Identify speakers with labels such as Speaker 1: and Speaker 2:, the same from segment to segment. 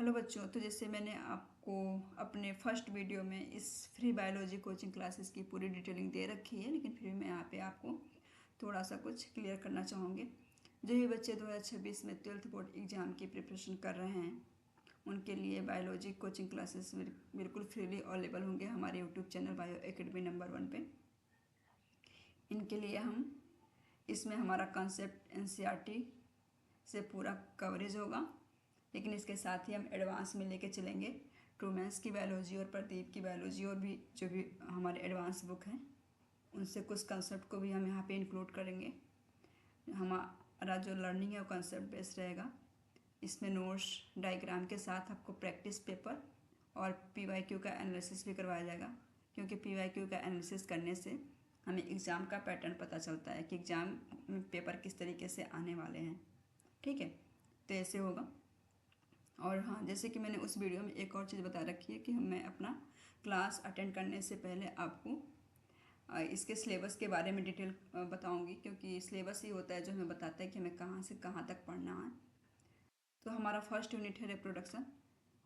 Speaker 1: Hello बच्चों, तो जैसे मैंने आपको अपने फर्स्ट वीडियो में इस फ्री बायोलॉजी कोचिंग क्लासेस की पूरी डिटेलिंग दे रखी है, लेकिन फिर मैं यहाँ पे आपको थोड़ा सा कुछ क्लियर करना चाहूँगी। जो भी बच्चे 2026 में 12th बोर्ड एग्ज़ाम की प्रिपरेशन कर रहे हैं, उनके लिए बायोलॉजी कोचिंग क्लासेस बिल्कुल फ्रीली अवेलेबल होंगे हमारे YouTube channel bio academy number 1 पे। इनके लिए हम इसमें हमारा कॉन्सेप्ट एनसीईआरटी से पूरा कवरेज होगा, लेकिन इसके साथ ही हम एडवांस में लेके चलेंगे ट्रूमैन्स की बायोलॉजी और प्रदीप की बायोलॉजी, और भी जो भी हमारे एडवांस बुक हैं उनसे कुछ कंसेप्ट को भी हम यहाँ पे इंक्लूड करेंगे। हमारा जो लर्निंग है वो कंसेप्ट बेस्ड रहेगा। इसमें नोट्स डायग्राम के साथ आपको प्रैक्टिस पेपर और पीवाईक्यू का एनालिसिस भी करवाया जाएगा, क्योंकि पीवाईक्यू का एनालिसिस करने से हमें एग्ज़ाम का पैटर्न पता चलता है कि एग्ज़ाम में पेपर किस तरीके से आने वाले हैं। ठीक है, तो ऐसे होगा। और हाँ, जैसे कि मैंने उस वीडियो में एक और चीज़ बता रखी है कि मैं अपना क्लास अटेंड करने से पहले आपको इसके सिलेबस के बारे में डिटेल बताऊंगी, क्योंकि सिलेबस ही होता है जो हमें बताता है कि हमें कहाँ से कहाँ तक पढ़ना है। तो हमारा फर्स्ट यूनिट है रिप्रोडक्शन।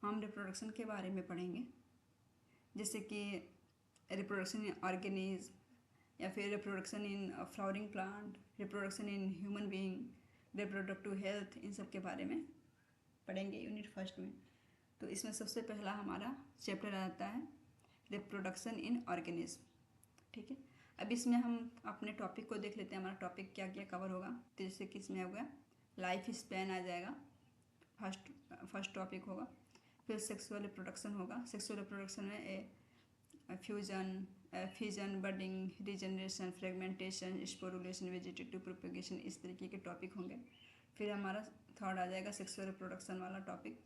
Speaker 1: हम रिप्रोडक्शन के बारे में पढ़ेंगे, जैसे कि रिप्रोडक्शन इन ऑर्गेनिज्म, या फिर reproduction in flowering plant, reproduction in human being, reproductive health, इन सब के बारे में पढ़ेंगे यूनिट फर्स्ट में। तो इसमें सबसे पहला हमारा चैप्टर आता है रिप्रोडक्शन इन ऑर्गेनिज्म। ठीक है, अब इसमें हम अपने टॉपिक को देख लेते हैं, हमारा टॉपिक क्या क्या कवर होगा। तो जैसे कि इसमें होगा लाइफ स्पैन आ जाएगा, फर्स्ट टॉपिक होगा। फिर सेक्सुअल रिप्रोडक्शन होगा। सेक्सुअल रिप्रोडक्शन में fusion, fission, budding, regeneration, fragmentation, sporulation, vegetative propagation, इस तरीके के टॉपिक होंगे। फिर हमारा थर्ड आ जाएगा सेक्सुअल रिप्रोडक्शन वाला टॉपिक,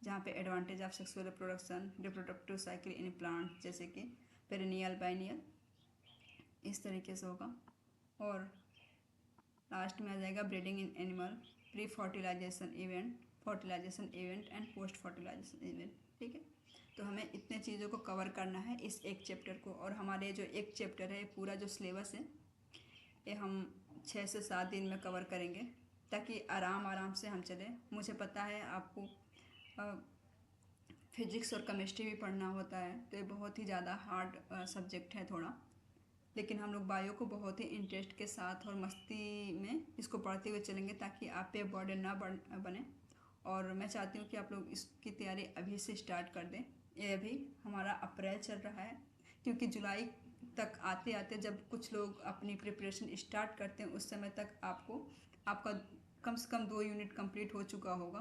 Speaker 1: जहाँ पे advantage of sexual reproduction, reproductive cycle in plant, जैसे कि पेरिनियल, बाइनियल, इस तरीके से होगा। और लास्ट में आ जाएगा breeding in animal, pre fertilisation event, fertilisation event and post fertilisation event. ठीक है, तो हमें इतने चीज़ों को कवर करना है इस एक चैप्टर को। और हमारे जो एक चैप्टर है, पूरा जो सिलेबस है, ये हम 6 से 7 दिन में कवर करेंगे, ताकि आराम आराम से हम चलें। मुझे पता है आपको फिजिक्स और केमिस्ट्री भी पढ़ना होता है, तो ये बहुत ही ज़्यादा हार्ड सब्जेक्ट है थोड़ा, लेकिन हम लोग बायो को बहुत ही इंटरेस्ट के साथ और मस्ती में इसको पढ़ते हुए चलेंगे, ताकि आप पे बर्डन ना बने। और मैं चाहती हूँ कि आप लोग इसकी तैयारी अभी से स्टार्ट कर दें। ये अभी हमारा अप्रैल चल रहा है, क्योंकि जुलाई तक आते आते जब कुछ लोग अपनी प्रिपरेशन स्टार्ट करते हैं, उस समय तक आपका कम से कम 2 यूनिट कंप्लीट हो चुका होगा।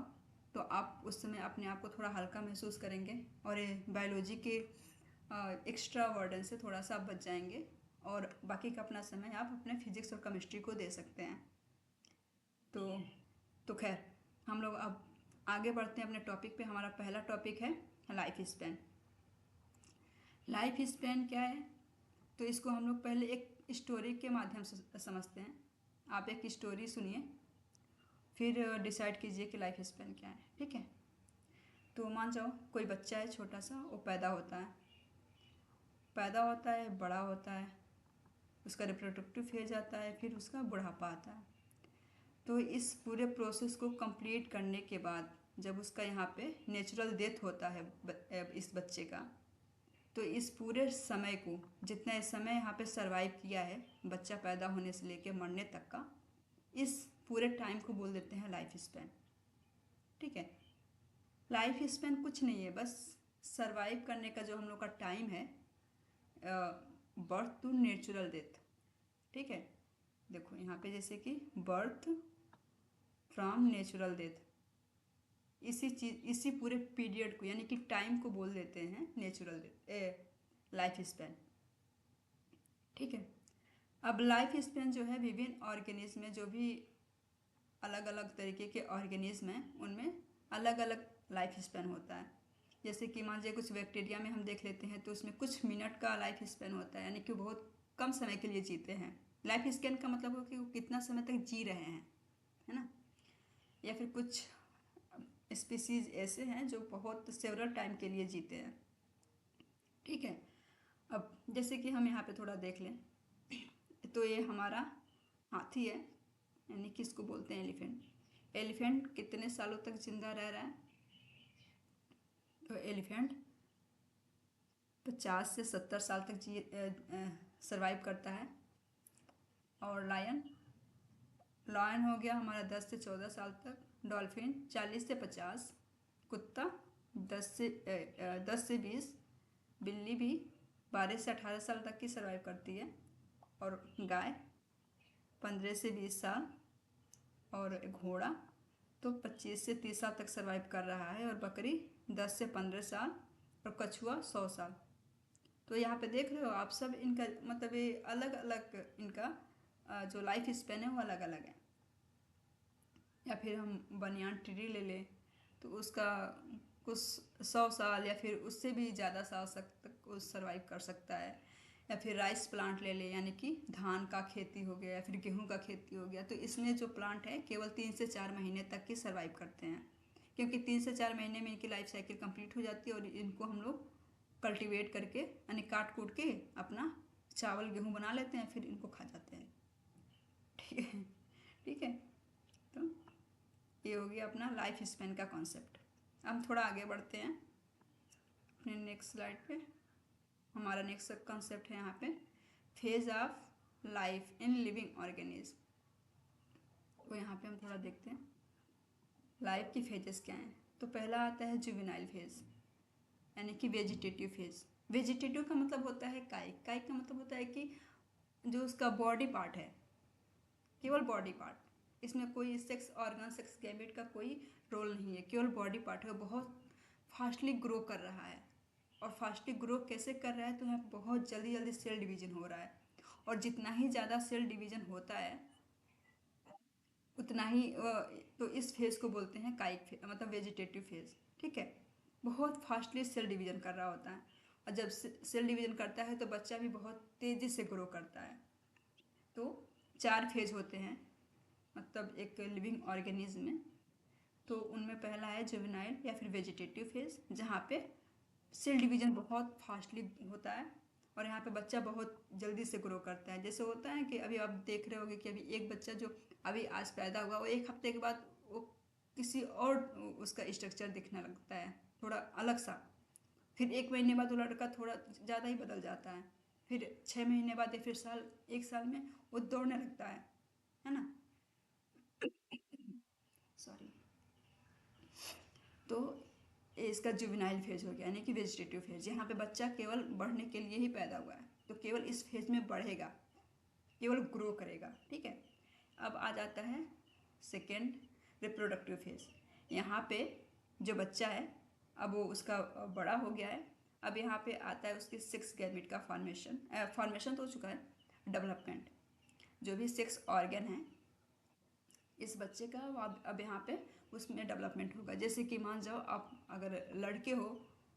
Speaker 1: तो आप उस समय अपने आप को थोड़ा हल्का महसूस करेंगे, और ये बायोलॉजी के एक्स्ट्रा वर्डन से थोड़ा सा आप बच जाएंगे, और बाकी का अपना समय आप अपने फिजिक्स और केमिस्ट्री को दे सकते हैं। तो खैर, हम लोग अब आगे बढ़ते हैं अपने टॉपिक पे। हमारा पहला टॉपिक है लाइफ स्पैन। लाइफ स्पैन क्या है, तो इसको हम लोग पहले एक स्टोरी के माध्यम से समझते हैं। आप एक स्टोरी सुनिए, फिर डिसाइड कीजिए कि लाइफ स्पैन क्या है। ठीक है, तो मान जाओ कोई बच्चा है छोटा सा, वो पैदा होता है, बड़ा होता है, उसका रिप्रोडक्टिव फेज आता है, फिर उसका बुढ़ापा आता है। तो इस पूरे प्रोसेस को कंप्लीट करने के बाद जब उसका यहाँ पे नेचुरल डेथ होता है इस बच्चे का, तो इस पूरे समय को, जितना इस समय यहाँ पे सरवाइव किया है बच्चा पैदा होने से लेके मरने तक का, इस पूरे टाइम को बोल देते हैं लाइफ स्पैन। ठीक है, लाइफ स्पैन कुछ नहीं है, बस सरवाइव करने का जो हम लोग का टाइम है, बर्थ टू नेचुरल डेथ। ठीक है, देखो यहाँ पे जैसे कि बर्थ फ्रॉम नेचुरल डेथ, इसी पूरे पीरियड को, यानी कि टाइम को बोल देते हैं नेचुरल डेथ, लाइफ स्पैन। ठीक है, अब लाइफ स्पैन जो है विभिन्न ऑर्गेनिज्म में, जो भी अलग अलग तरीके के ऑर्गेनिज्म हैं, उनमें अलग अलग लाइफ स्पैन होता है। जैसे कि मान लीजिए कुछ बैक्टीरिया में हम देख लेते हैं, तो उसमें कुछ मिनट का लाइफ स्पैन होता है, यानी कि बहुत कम समय के लिए जीते हैं। लाइफ स्पैन का मतलब हो कि वो कितना समय तक जी रहे हैं, है ना। या फिर कुछ स्पीसीज ऐसे हैं जो बहुत सेवरल टाइम के लिए जीते हैं। ठीक है, अब जैसे कि हम यहाँ पे थोड़ा देख लें, तो ये हमारा हाथी है, यानी कि इसको बोलते हैं एलिफेंट। एलिफेंट कितने सालों तक जिंदा रह रहा है, तो एलिफेंट 50 से 70 साल तक सरवाइव करता है। और लायन लायन हो गया हमारा 10 से 14 साल तक। डॉल्फिन 40 से 50। कुत्ता 10 से 20। बिल्ली भी 12 से 18 साल तक की सर्वाइव करती है। और गाय 15 से 20 साल। और घोड़ा तो 25 से 30 साल तक सर्वाइव कर रहा है। और बकरी 10 से 15 साल। और कछुआ 100 साल। तो यहाँ पे देख रहे हो आप सब, इनका मतलब ये अलग अलग इनका जो लाइफ स्पेन है वो अलग अलग है। या फिर हम बनियान ट्री ले लें तो उसका कुछ 100 साल या फिर उससे भी ज़्यादा साल तक वो सर्वाइव कर सकता है। या फिर राइस प्लांट ले लें, यानी कि धान का खेती हो गया या फिर गेहूं का खेती हो गया, तो इसमें जो प्लांट है केवल 3 से 4 महीने तक की सर्वाइव करते हैं। क्योंकि 3 से 4 महीने में इनकी लाइफ साइकिल कंप्लीट हो जाती है और इनको हम लोग कल्टीवेट करके यानी काट कूट के अपना चावल गेहूँ बना लेते हैं, फिर इनको खा जाते हैं। ठीक है, ठीक है। तो ये हो गया अपना लाइफ स्पेन का कॉन्सेप्ट। अब थोड़ा आगे बढ़ते हैं अपने नेक्स्ट स्लाइड पे। हमारा नेक्स्ट कॉन्सेप्ट है यहाँ पे phase of life in living organism. तो यहाँ पे हम थोड़ा देखते हैं लाइफ की फेजेस क्या हैं। तो पहला आता है जुवेनाइल फेज, यानी कि वेजिटेटिव फेज। वेजिटेटिव का मतलब होता है काइक। काइक का मतलब होता है कि जो उसका बॉडी पार्ट है, केवल बॉडी पार्ट, इसमें कोई सेक्स ऑर्गन सेक्स गैमेट का कोई रोल नहीं है, केवल बॉडी पार्ट है। बहुत फास्टली ग्रो कर रहा है। और फास्टली ग्रो कैसे कर रहा है, तो यहाँ बहुत जल्दी जल्दी सेल डिवीजन हो रहा है। और जितना ही ज़्यादा सेल डिवीजन होता है उतना ही तो इस फेज़ को बोलते हैं काइक फेज, मतलब वेजिटेटिव फेज। ठीक है, बहुत फास्टली सेल डिवीजन कर रहा होता है। और जब सेल डिवीजन करता है तो बच्चा भी बहुत तेज़ी से ग्रो करता है। तो 4 फेज होते हैं मतलब एक लिविंग ऑर्गेनिज्म में। तो उनमें पहला है जुवेनाइल या फिर वेजिटेटिव फेज, जहाँ पे सेल डिवीजन बहुत फास्टली होता है और यहाँ पे बच्चा बहुत जल्दी से ग्रो करता है। जैसे होता है कि अभी आप देख रहे होगे कि अभी एक बच्चा जो अभी आज पैदा हुआ वो 1 हफ्ते के बाद वो किसी और उसका स्ट्रक्चर दिखने लगता है, थोड़ा अलग सा। फिर 1 महीने बाद वो लड़का थोड़ा ज़्यादा ही बदल जाता है। फिर 6 महीने बाद या फिर साल 1 साल में वो दौड़ने लगता है ना। सॉरी। तो इसका जुवेनाइल फेज हो गया, यानी कि वेजिटेटिव फेज। यहाँ पे बच्चा केवल बढ़ने के लिए ही पैदा हुआ है, तो केवल इस फेज में बढ़ेगा, केवल ग्रो करेगा। ठीक है, अब आ जाता है सेकेंड रिप्रोडक्टिव फेज। यहाँ पे जो बच्चा है अब वो उसका बड़ा हो गया है। अब यहाँ पे आता है उसके 6 गैमेट का फॉर्मेशन तो हो चुका है, डेवलपमेंट। जो भी 6 ऑर्गन है इस बच्चे का वो अब यहाँ पे उसमें डेवलपमेंट होगा। जैसे कि मान जाओ आप अगर लड़के हो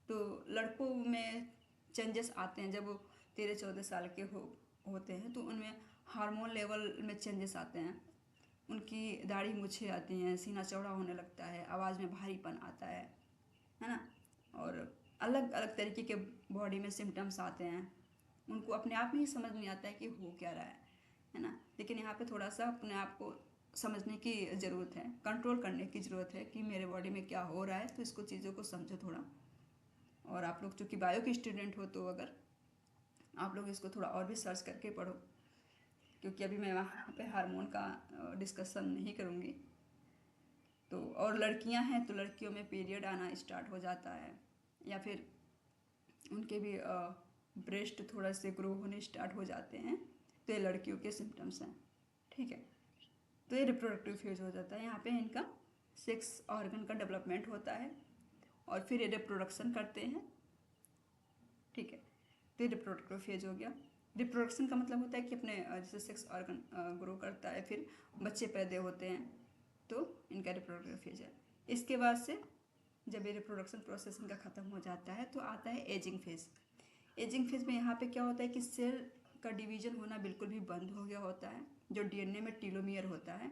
Speaker 1: तो लड़कों में चेंजेस आते हैं जब वो 13-14 साल के होते हैं, तो उनमें हार्मोन लेवल में चेंजेस आते हैं। उनकी दाढ़ी मूछें आती हैं, सीना चौड़ा होने लगता है, आवाज़ में भारीपन आता है ना। और अलग अलग तरीके के बॉडी में सिम्टम्स आते हैं। उनको अपने आप में ही समझ नहीं आता है कि हो क्या रहा है ना। लेकिन यहाँ पे थोड़ा सा अपने आप को समझने की ज़रूरत है, कंट्रोल करने की ज़रूरत है कि मेरे बॉडी में क्या हो रहा है। तो इसको चीज़ों को समझो थोड़ा। और आप लोग चूँकि बायो के स्टूडेंट हो तो अगर आप लोग इसको थोड़ा और भी सर्च करके पढ़ो, क्योंकि अभी मैं वहाँ पे हार्मोन का डिस्कशन नहीं करूँगी। तो और लड़कियाँ हैं तो लड़कियों में पीरियड आना स्टार्ट हो जाता है, या फिर उनके भी ब्रेस्ट थोड़ा से ग्रो होने स्टार्ट हो जाते हैं। तो ये लड़कियों के सिम्टम्स हैं। ठीक है, तो ये रिप्रोडक्टिव फेज हो जाता है। यहाँ पे इनका 6 ऑर्गन का डेवलपमेंट होता है और फिर ये रिप्रोडक्शन करते हैं। ठीक है, तो ये रिप्रोडक्टिव फेज हो गया। रिप्रोडक्शन का मतलब होता है कि अपने जैसे 6 ऑर्गन ग्रो करता है, फिर बच्चे पैदा होते हैं, तो इनका रिप्रोडक्टिव फेज है। इसके बाद से जब ये रिप्रोडक्शन प्रोसेस इनका ख़त्म हो जाता है तो आता है एजिंग फेज। एजिंग फेज में यहाँ पे क्या होता है कि सेल का डिवीजन होना बिल्कुल भी बंद हो गया होता है। जो डीएनए में टीलोमियर होता है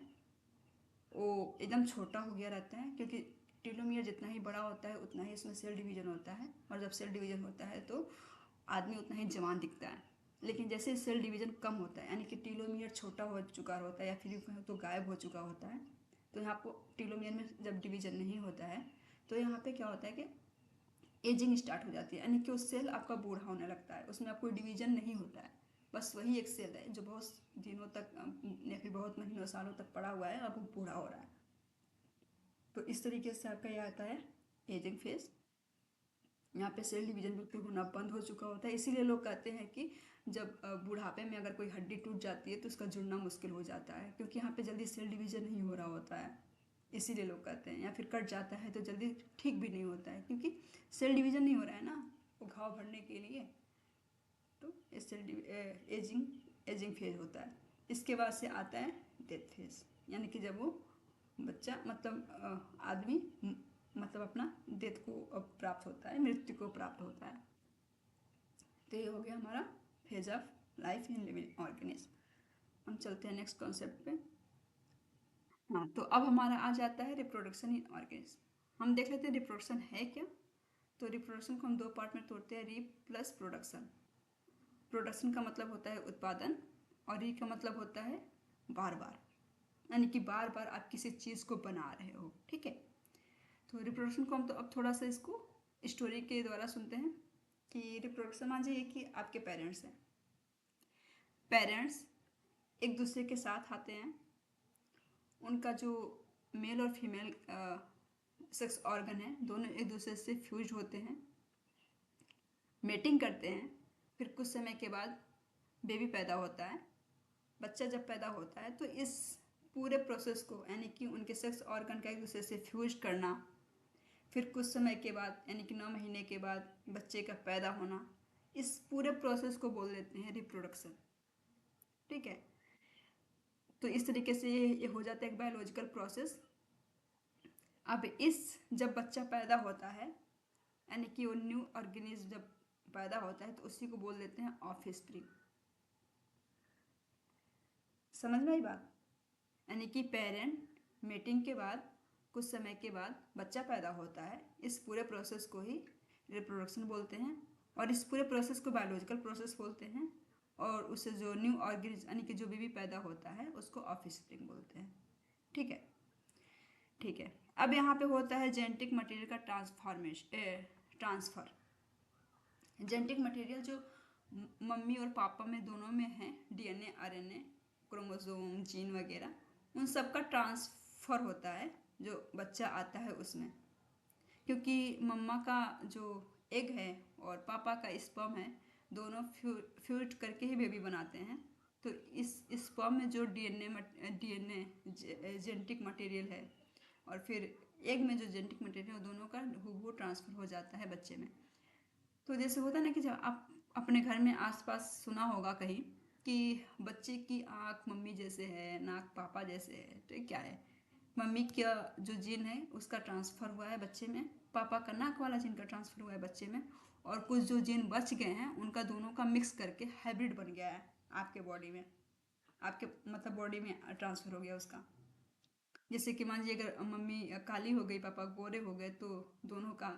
Speaker 1: वो एकदम छोटा हो गया रहता है, क्योंकि टीलोमियर जितना ही बड़ा होता है उतना ही उसमें सेल डिवीजन होता है। और जब सेल डिवीजन होता है तो आदमी उतना ही जवान दिखता है। लेकिन जैसे सेल डिवीजन कम होता है, यानी कि टीलोमियर छोटा हो चुका होता है या फिर तो गायब हो चुका होता है, तो यहाँ पर टीलोमियर में जब डिवीजन नहीं होता है तो यहाँ पे क्या होता है कि एजिंग स्टार्ट हो जाती है, यानी कि वो सेल आपका बूढ़ा होने लगता है, उसमें अब कोई डिवीजन नहीं होता है, बस वही एक सेल है जो बहुत दिनों तक या फिर बहुत महीनों सालों तक पड़ा हुआ है, अब वो बूढ़ा हो रहा है। तो इस तरीके से आपका यह आता है एजिंग फेज। यहाँ पे सेल डिवीजन बिल्कुल होना बंद हो चुका होता है, इसीलिए लोग कहते हैं कि जब बुढ़ापे में अगर कोई हड्डी टूट जाती है तो उसका जुड़ना मुश्किल हो जाता है, क्योंकि यहाँ पे जल्दी सेल डिवीजन नहीं हो रहा होता है, इसीलिए लोग कहते हैं। या फिर कट जाता है तो जल्दी ठीक भी नहीं होता है, क्योंकि सेल डिवीजन नहीं हो रहा है ना वो घाव भरने के लिए। तो सेल एजिंग एजिंग फेज होता है। इसके बाद से आता है डेथ फेज, यानी कि जब वो बच्चा मतलब आदमी मतलब अपना डेथ को प्राप्त होता है, मृत्यु को प्राप्त होता है। तो ये हो गया हमारा phase of life in living organism. हम चलते हैं नेक्स्ट कॉन्सेप्ट पे। हाँ, तो अब हमारा आ जाता है रिप्रोडक्शन इन ऑर्गेनिज्म। हम देख लेते हैं रिप्रोडक्शन है क्या। तो रिप्रोडक्शन को हम दो पार्ट में तोड़ते हैं, री प्लस प्रोडक्शन। प्रोडक्शन का मतलब होता है उत्पादन, और री का मतलब होता है बार बार, यानी कि बार बार आप किसी चीज़ को बना रहे हो, ठीक है। तो रिप्रोडक्शन को हम तो अब थोड़ा सा इसको स्टोरी के द्वारा सुनते हैं कि रिप्रोडक्शन मान लीजिए कि आपके पेरेंट्स हैं। पेरेंट्स एक दूसरे के साथ आते हैं, उनका जो मेल और फीमेल सेक्स ऑर्गन है दोनों एक दूसरे से फ्यूज होते हैं, मेटिंग करते हैं, फिर कुछ समय के बाद बेबी पैदा होता है। बच्चा जब पैदा होता है तो इस पूरे प्रोसेस को, यानी कि उनके सेक्स ऑर्गन का एक दूसरे से फ्यूज करना, फिर कुछ समय के बाद यानी कि 9 महीने के बाद बच्चे का पैदा होना, इस पूरे प्रोसेस को बोल देते हैं रिप्रोडक्शन, ठीक है। तो इस तरीके से ये हो जाता है एक बायोलॉजिकल प्रोसेस। अब इस जब बच्चा पैदा होता है, यानी कि वो न्यू ऑर्गेनिज्म जब पैदा होता है तो उसी को बोल देते हैं ऑफस्प्रिंग। समझ में आई बात। यानी कि पेरेंट मेटिंग के बाद कुछ समय के बाद बच्चा पैदा होता है, इस पूरे प्रोसेस को ही रिप्रोडक्शन बोलते हैं, और इस पूरे प्रोसेस को बायोलॉजिकल प्रोसेस बोलते हैं, और उससे जो न्यू ऑर्गेनिज्म यानी कि जो बेबी पैदा होता है उसको ऑफस्प्रिंग बोलते हैं, ठीक है। ठीक है, अब यहाँ पे होता है जेनेटिक मटेरियल का ट्रांसफर। जेनेटिक मटेरियल जो मम्मी और पापा में दोनों में है, डीएनए आरएनए क्रोमोसोम जीन वगैरह, उन सब का ट्रांसफ़र होता है जो बच्चा आता है उसमें। क्योंकि मम्मा का जो एग है और पापा का स्पर्म है, दोनों फ्यूज करके ही बेबी बनाते हैं। तो इस स्पर्म में जो डीएनए जेनेटिक मटेरियल है और फिर एग में जो जेनेटिक मटेरियल है, वो दोनों का हूबहू ट्रांसफ़र हो जाता है बच्चे में। तो जैसे होता है ना कि जब आप अपने घर में आसपास सुना होगा कहीं कि बच्चे की आँख मम्मी जैसे है, नाक पापा जैसे है, तो ये क्या है, मम्मी का जो जीन है उसका ट्रांसफ़र हुआ है बच्चे में, पापा का नाक वाला जीन का ट्रांसफ़र हुआ है बच्चे में, और कुछ जो जीन बच गए हैं उनका दोनों का मिक्स करके हाइब्रिड बन गया है आपके बॉडी में, आपके मतलब बॉडी में ट्रांसफ़र हो गया उसका। जैसे कि मान लीजिए अगर मम्मी काली हो गई, पापा गोरे हो गए, तो दोनों का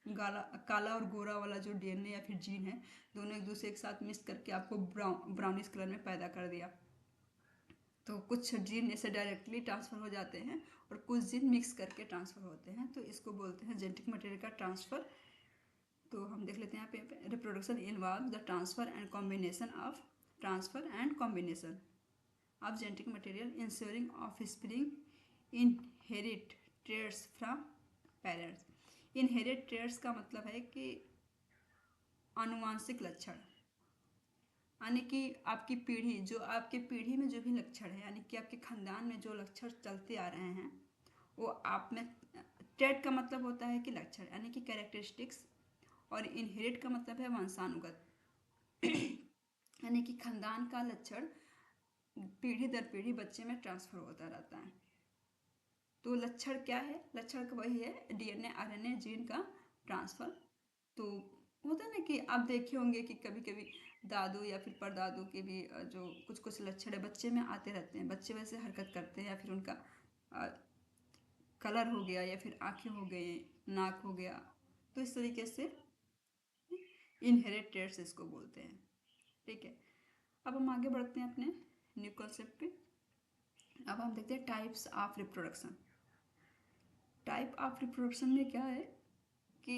Speaker 1: गाला काला और गोरा वाला जो डीएनए या फिर जीन है, दोनों एक दूसरे के साथ मिक्स करके आपको ब्राउनिश कलर में पैदा कर दिया। तो कुछ जीन ऐसे डायरेक्टली ट्रांसफ़र हो जाते हैं और कुछ जीन मिक्स करके ट्रांसफ़र होते हैं, तो इसको बोलते हैं जेनेटिक मटेरियल का ट्रांसफ़र। तो हम देख लेते हैं यहाँ पे reproduction involve the transfer and combination of transfer and combination of genetic material ensuring offspring inherit traits from parents। inherit traits का मतलब है कि आनुवांशिक लक्षण, यानी कि आपकी पीढ़ी जो आपके पीढ़ी में जो भी लक्षण है, यानी कि आपके खानदान में जो लक्षण चलते आ रहे हैं वो आप में। ट्रेट का मतलब होता है कि लक्षण यानी कि कैरेक्टरिस्टिक्स, और इनहेरिट का मतलब है वंशानुगत यानी कि खानदान का लक्षण पीढ़ी दर पीढ़ी बच्चे में ट्रांसफर होता रहता है। तो लक्षण क्या है, लक्षण का वही है डीएनए आरएनए जीन का ट्रांसफर। तो होता है ना कि आप देखे होंगे कि कभी कभी दादू या फिर परदादू के भी जो कुछ कुछ लक्षण है बच्चे में आते रहते हैं, बच्चे वैसे हरकत करते हैं, या फिर उनका कलर हो गया, या फिर आँखें हो गई, नाक हो गया। तो इस तरीके से इनहेरिट ट्रेट्स इसको बोलते हैं, ठीक है। अब हम आगे बढ़ते हैं अपने न्यू कॉन्सेप्ट पे। अब हम देखते हैं types of reproduction. Type of reproduction में क्या है कि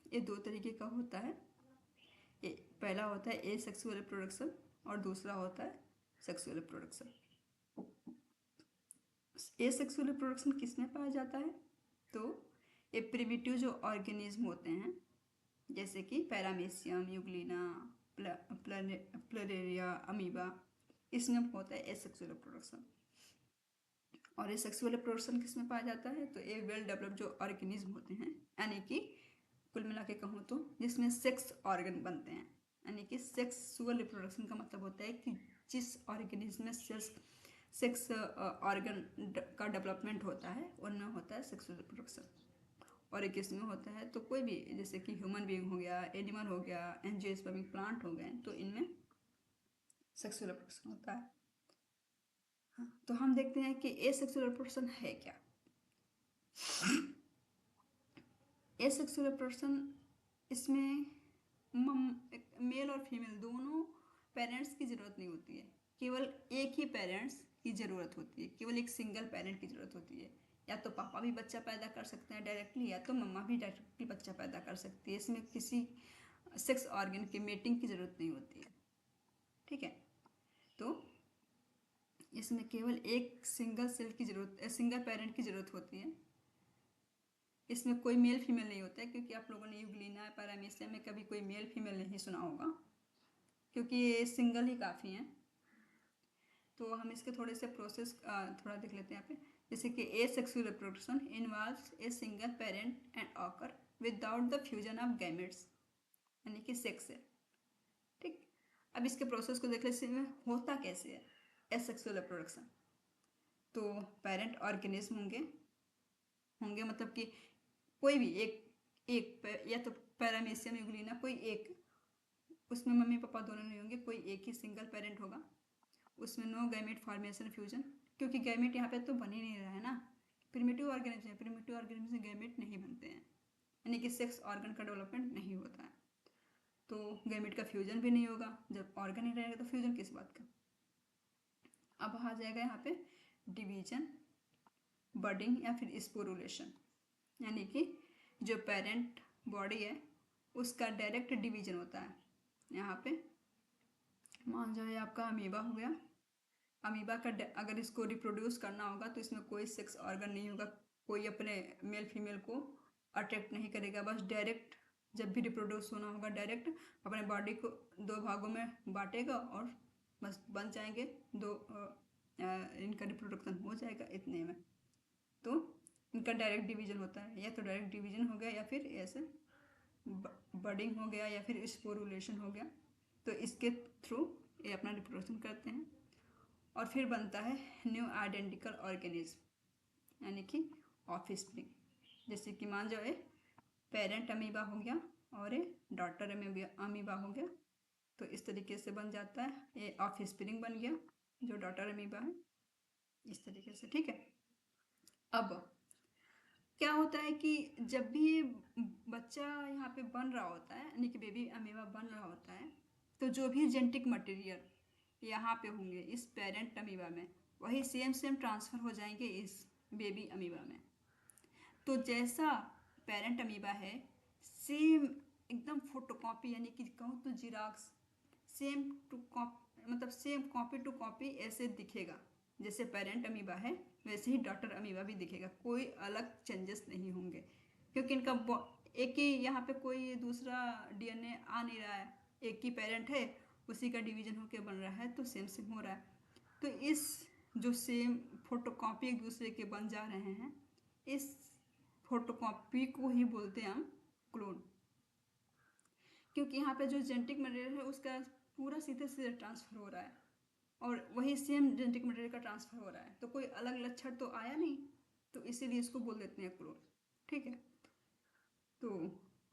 Speaker 1: ये दो तरीके का होता है। पहला होता है ए सेक्सुअल रिप्रोडक्शन और दूसरा होता है सेक्सुअल रिप्रोडक्शन। ए सेक्सुअल रिप्रोडक्शन किस में पाया जाता है? तो ये प्रिमिटिव जो ऑर्गेनिज्म होते हैं जैसे कि पैरामीशियम, यूग्लिना, प्लरेरिया, अमीबा, इसमें होता है एसेक्सुअल रिप्रोडक्शन। और ये सेक्सुअल रिप्रोडक्शन किस में पाया जाता है? तो ये वेल डेवलप्ड जो ऑर्गेनिज्म होते हैं, यानी कि कुल मिला के कहूँ तो जिसमें सेक्स ऑर्गन बनते हैं, यानी कि सेक्सुअल रिप्रोडक्शन का मतलब होता है कि जिस ऑर्गेनिज्म में सेक्स ऑर्गन का डेवलपमेंट होता है उनमें होता है सेक्सुअल रिप्रोडक्शन। और एक इसमें होता है तो कोई भी, जैसे कि ह्यूमन बीइंग हो गया, एनिमल हो गया, एंजियोस्पर्मिक प्लांट हो गए, तो इनमें सेक्सुअल रिप्रोडक्शन होता है। हाँ, तो हम देखते हैं कि ए सेक्सुअल रिप्रोडक्शन है क्या। ए सेक्सुअल रिप्रोडक्शन, इसमें मेल और फीमेल दोनों पेरेंट्स की ज़रूरत नहीं होती है, केवल एक ही पेरेंट्स की ज़रूरत होती है, केवल एक सिंगल पेरेंट की ज़रूरत होती है। या तो पापा भी बच्चा पैदा कर सकते हैं डायरेक्टली, या तो मम्मा भी डायरेक्टली बच्चा पैदा कर सकती है। इसमें किसी सेक्स ऑर्गन की मेटिंग की ज़रूरत नहीं होती है। ठीक है, तो इसमें केवल एक सिंगल सेल की ज़रूरत, सिंगल पेरेंट की ज़रूरत होती है। इसमें कोई मेल फीमेल नहीं होता है, क्योंकि आप लोगों ने यूग्लिना, पैरामीशियम में कभी कोई मेल फीमेल नहीं सुना होगा, क्योंकि ये सिंगल ही काफ़ी हैं। तो हम इसके थोड़े से प्रोसेस थोड़ा देख लेते हैं यहाँ पे। जैसे कि ए sexual reproduction involves a single parent and occur without the fusion of gametes, यानी कि सेक्स है। ठीक, अब इसके प्रोसेस को देख लेते हैं होता कैसे है एसेक्सुअल रिप्रोडक्शन। तो पेरेंट ऑर्गेनिज्म होंगे मतलब कि कोई भी या तो पैरामीशियम, यूग्लिना, कोई एक, उसमें मम्मी पापा दोनों नहीं होंगे, कोई एक ही सिंगल पेरेंट होगा। उसमें नो गैमेट फॉर्मेशन फ्यूजन, क्योंकि गैमेट यहाँ पे तो बन ही नहीं रहा है ना, प्रिमिटिव ऑर्गेनिज्म है, प्रिमिटिव ऑर्गेनिज्म से गैमेट नहीं बनते हैं, यानी कि सेक्स ऑर्गन का डेवलपमेंट नहीं होता है। तो गैमेट का फ्यूजन भी नहीं होगा, जब ऑर्गन नहीं रहेगा तो फ्यूजन किस बात का। अब आ जाएगा यहाँ पे डिवीजन, बडिंग या फिर स्पोरुलेशन, यानी कि जो पेरेंट बॉडी है उसका डायरेक्ट डिवीजन होता है। यहाँ पे मान जाए आपका अमीबा हो गया, अमीबा का अगर इसको रिप्रोड्यूस करना होगा तो इसमें कोई सेक्स ऑर्गन नहीं होगा, कोई अपने मेल फीमेल को अट्रैक्ट नहीं करेगा, बस डायरेक्ट जब भी रिप्रोड्यूस होना होगा डायरेक्ट अपने बॉडी को दो भागों में बांटेगा और बस बन जाएंगे दो, इनका रिप्रोडक्शन हो जाएगा इतने में। तो इनका डायरेक्ट डिवीजन होता है, या तो डायरेक्ट डिवीजन हो गया या फिर ऐसे बडिंग हो गया या फिर स्पोरुलेशन हो गया। तो इसके थ्रू ये अपना रिप्रोडक्शन करते हैं और फिर बनता है न्यू आइडेंटिकल ऑर्गेनिज्म, यानी कि ऑफस्प्रिंग। जैसे कि मान जाओ पेरेंट अमीबा हो गया और ये डॉटर अमीबा हो गया, तो इस तरीके से बन जाता है, ये ऑफस्प्रिंग बन गया जो डॉटर अमीबा है, इस तरीके से। ठीक है, अब क्या होता है कि जब भी ये बच्चा यहाँ पे बन रहा होता है, यानी कि बेबी अमीबा बन रहा होता है, तो जो भी जेनेटिक मटेरियल यहाँ पे होंगे इस पेरेंट अमीबा में, वही सेम ट्रांसफ़र हो जाएंगे इस बेबी अमीबा में। तो जैसा पेरेंट अमीबा है सेम एकदम फोटोकॉपी, यानी कि कहूँ तो जीराक्स, सेम टू कॉपी, मतलब सेम कॉपी टू कॉपी ऐसे दिखेगा। जैसे पेरेंट अमीबा है वैसे ही डॉटर अमीबा भी दिखेगा, कोई अलग चेंजेस नहीं होंगे, क्योंकि इनका एक ही, यहाँ पे कोई दूसरा डीएनए आ नहीं रहा है, एक ही पेरेंट है उसी का डिवीजन होके बन रहा है, तो सेम सेम हो रहा है। तो इस जो सेम फोटोकॉपी एक दूसरे के बन जा रहे हैं, इस फोटोकॉपी को ही बोलते हैं हम क्लोन, क्योंकि यहाँ पे जो जेनेटिक मटेरियल है उसका पूरा सीधे सीधे ट्रांसफ़र हो रहा है और वही सेम जेनेटिक मटेरियल का ट्रांसफ़र हो रहा है, तो कोई अलग लक्षण तो आया नहीं, तो इसीलिए इसको बोल देते हैं क्लोन। ठीक है, तो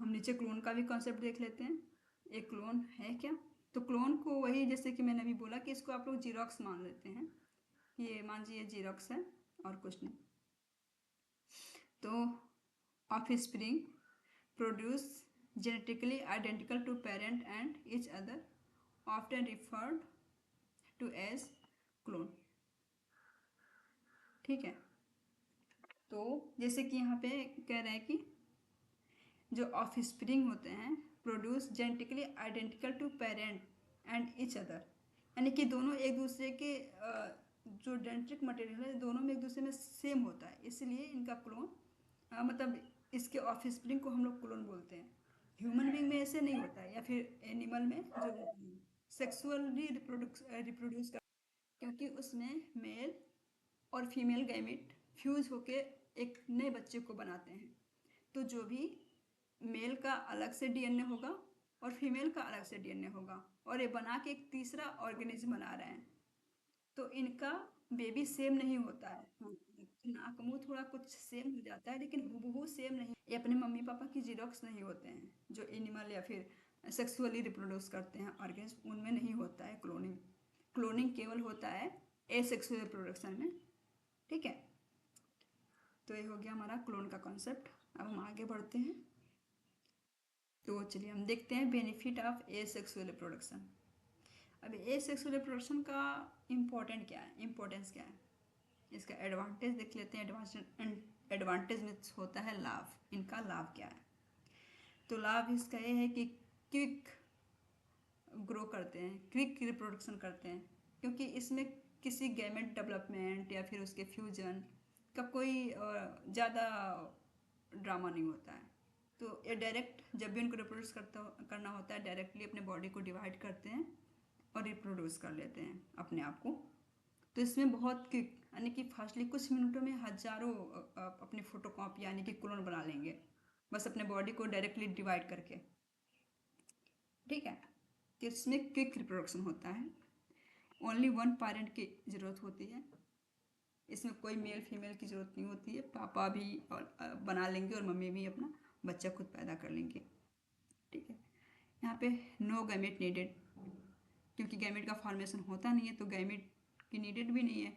Speaker 1: हम नीचे क्लोन का भी कॉन्सेप्ट देख लेते हैं, एक क्लोन है क्या। तो क्लोन को वही, जैसे कि मैंने अभी बोला कि इसको आप लोग जीरोक्स मान लेते हैं, ये मान लीजिए जीरोक्स है और कुछ नहीं। तो offspring produce genetically identical to parent and each other, often referred to as clone। ठीक है, तो जैसे कि यहाँ पे कह रहे हैं कि जो ऑफ स्प्रिंग होते हैं produce genetically identical to parent and each other, यानी कि दोनों एक दूसरे के जो जेनेटिक मटेरियल है दोनों में एक दूसरे में सेम होता है, इसलिए इनका क्लोन मतलब इसके ऑफ स्प्रिंग को हम लोग क्लोन बोलते हैं। ह्यूमन बींग में ऐसे नहीं होता है, या फिर एनिमल में जो सेक्सुअली रिप्रोड्यूस कर, क्योंकि उसमें मेल और फीमेल गैमेट फ्यूज होके एक नए बच्चे को बनाते हैं। तो जो भी मेल का अलग से डीएनए होगा और फीमेल का अलग से डीएनए होगा, और ये बना के एक तीसरा ऑर्गेनिज्म बना रहे हैं। तो इनका बेबी सेम नहीं होता है। नाक मुंह थोड़ा कुछ सेम हो जाता है, लेकिन हूबहू सेम नहीं। ये अपने मम्मी पापा की जीरोक्स नहीं होते हैं, जो एनिमल या फिर सेक्सुअली रिप्रोड्यूस करते हैं ऑर्गेनिज्म, उनमें नहीं होता है क्लोनिंग। क्लोनिंग केवल होता है एसेक्सुअल रिप्रोडक्शन में। ठीक है, तो ये हो गया हमारा क्लोन का कॉन्सेप्ट। अब हम आगे बढ़ते हैं। तो चलिए हम देखते हैं बेनिफिट ऑफ एसेक्सुअल रिप्रोडक्शन। अब एसेक्सुअल रिप्रोडक्शन का इम्पोर्टेंस क्या है, इसका एडवांटेज देख लेते हैं। एडवांटेज में होता है लाभ। इनका लाभ क्या है, तो लाभ इसका ये है कि क्विक ग्रो करते हैं, क्विक रिप्रोडक्शन करते हैं, क्योंकि इसमें किसी गैमेट डेवलपमेंट या फिर उसके फ्यूजन का कोई ज़्यादा ड्रामा नहीं होता है। तो ये डायरेक्ट जब भी उनको रिप्रोड्यूस करना होता है, डायरेक्टली अपने बॉडी को डिवाइड करते हैं और रिप्रोड्यूस कर लेते हैं अपने आप को। तो इसमें बहुत क्विक, यानी कि फास्टली कुछ मिनटों में हजारों अपनी फोटोकॉपी यानी कि क्लोन बना लेंगे, बस अपने बॉडी को डायरेक्टली डिवाइड करके। ठीक है, तो इसमें क्विक रिप्रोडक्शन होता है। ओनली वन पेरेंट की ज़रूरत होती है, इसमें कोई मेल फीमेल की ज़रूरत नहीं होती है। पापा भी और बना लेंगे और मम्मी भी अपना बच्चा खुद पैदा कर लेंगे। ठीक है, यहाँ पे नो गैमेट नीडेड, क्योंकि गैमेट का फॉर्मेशन होता नहीं है, तो गैमेट की नीडेड भी नहीं है।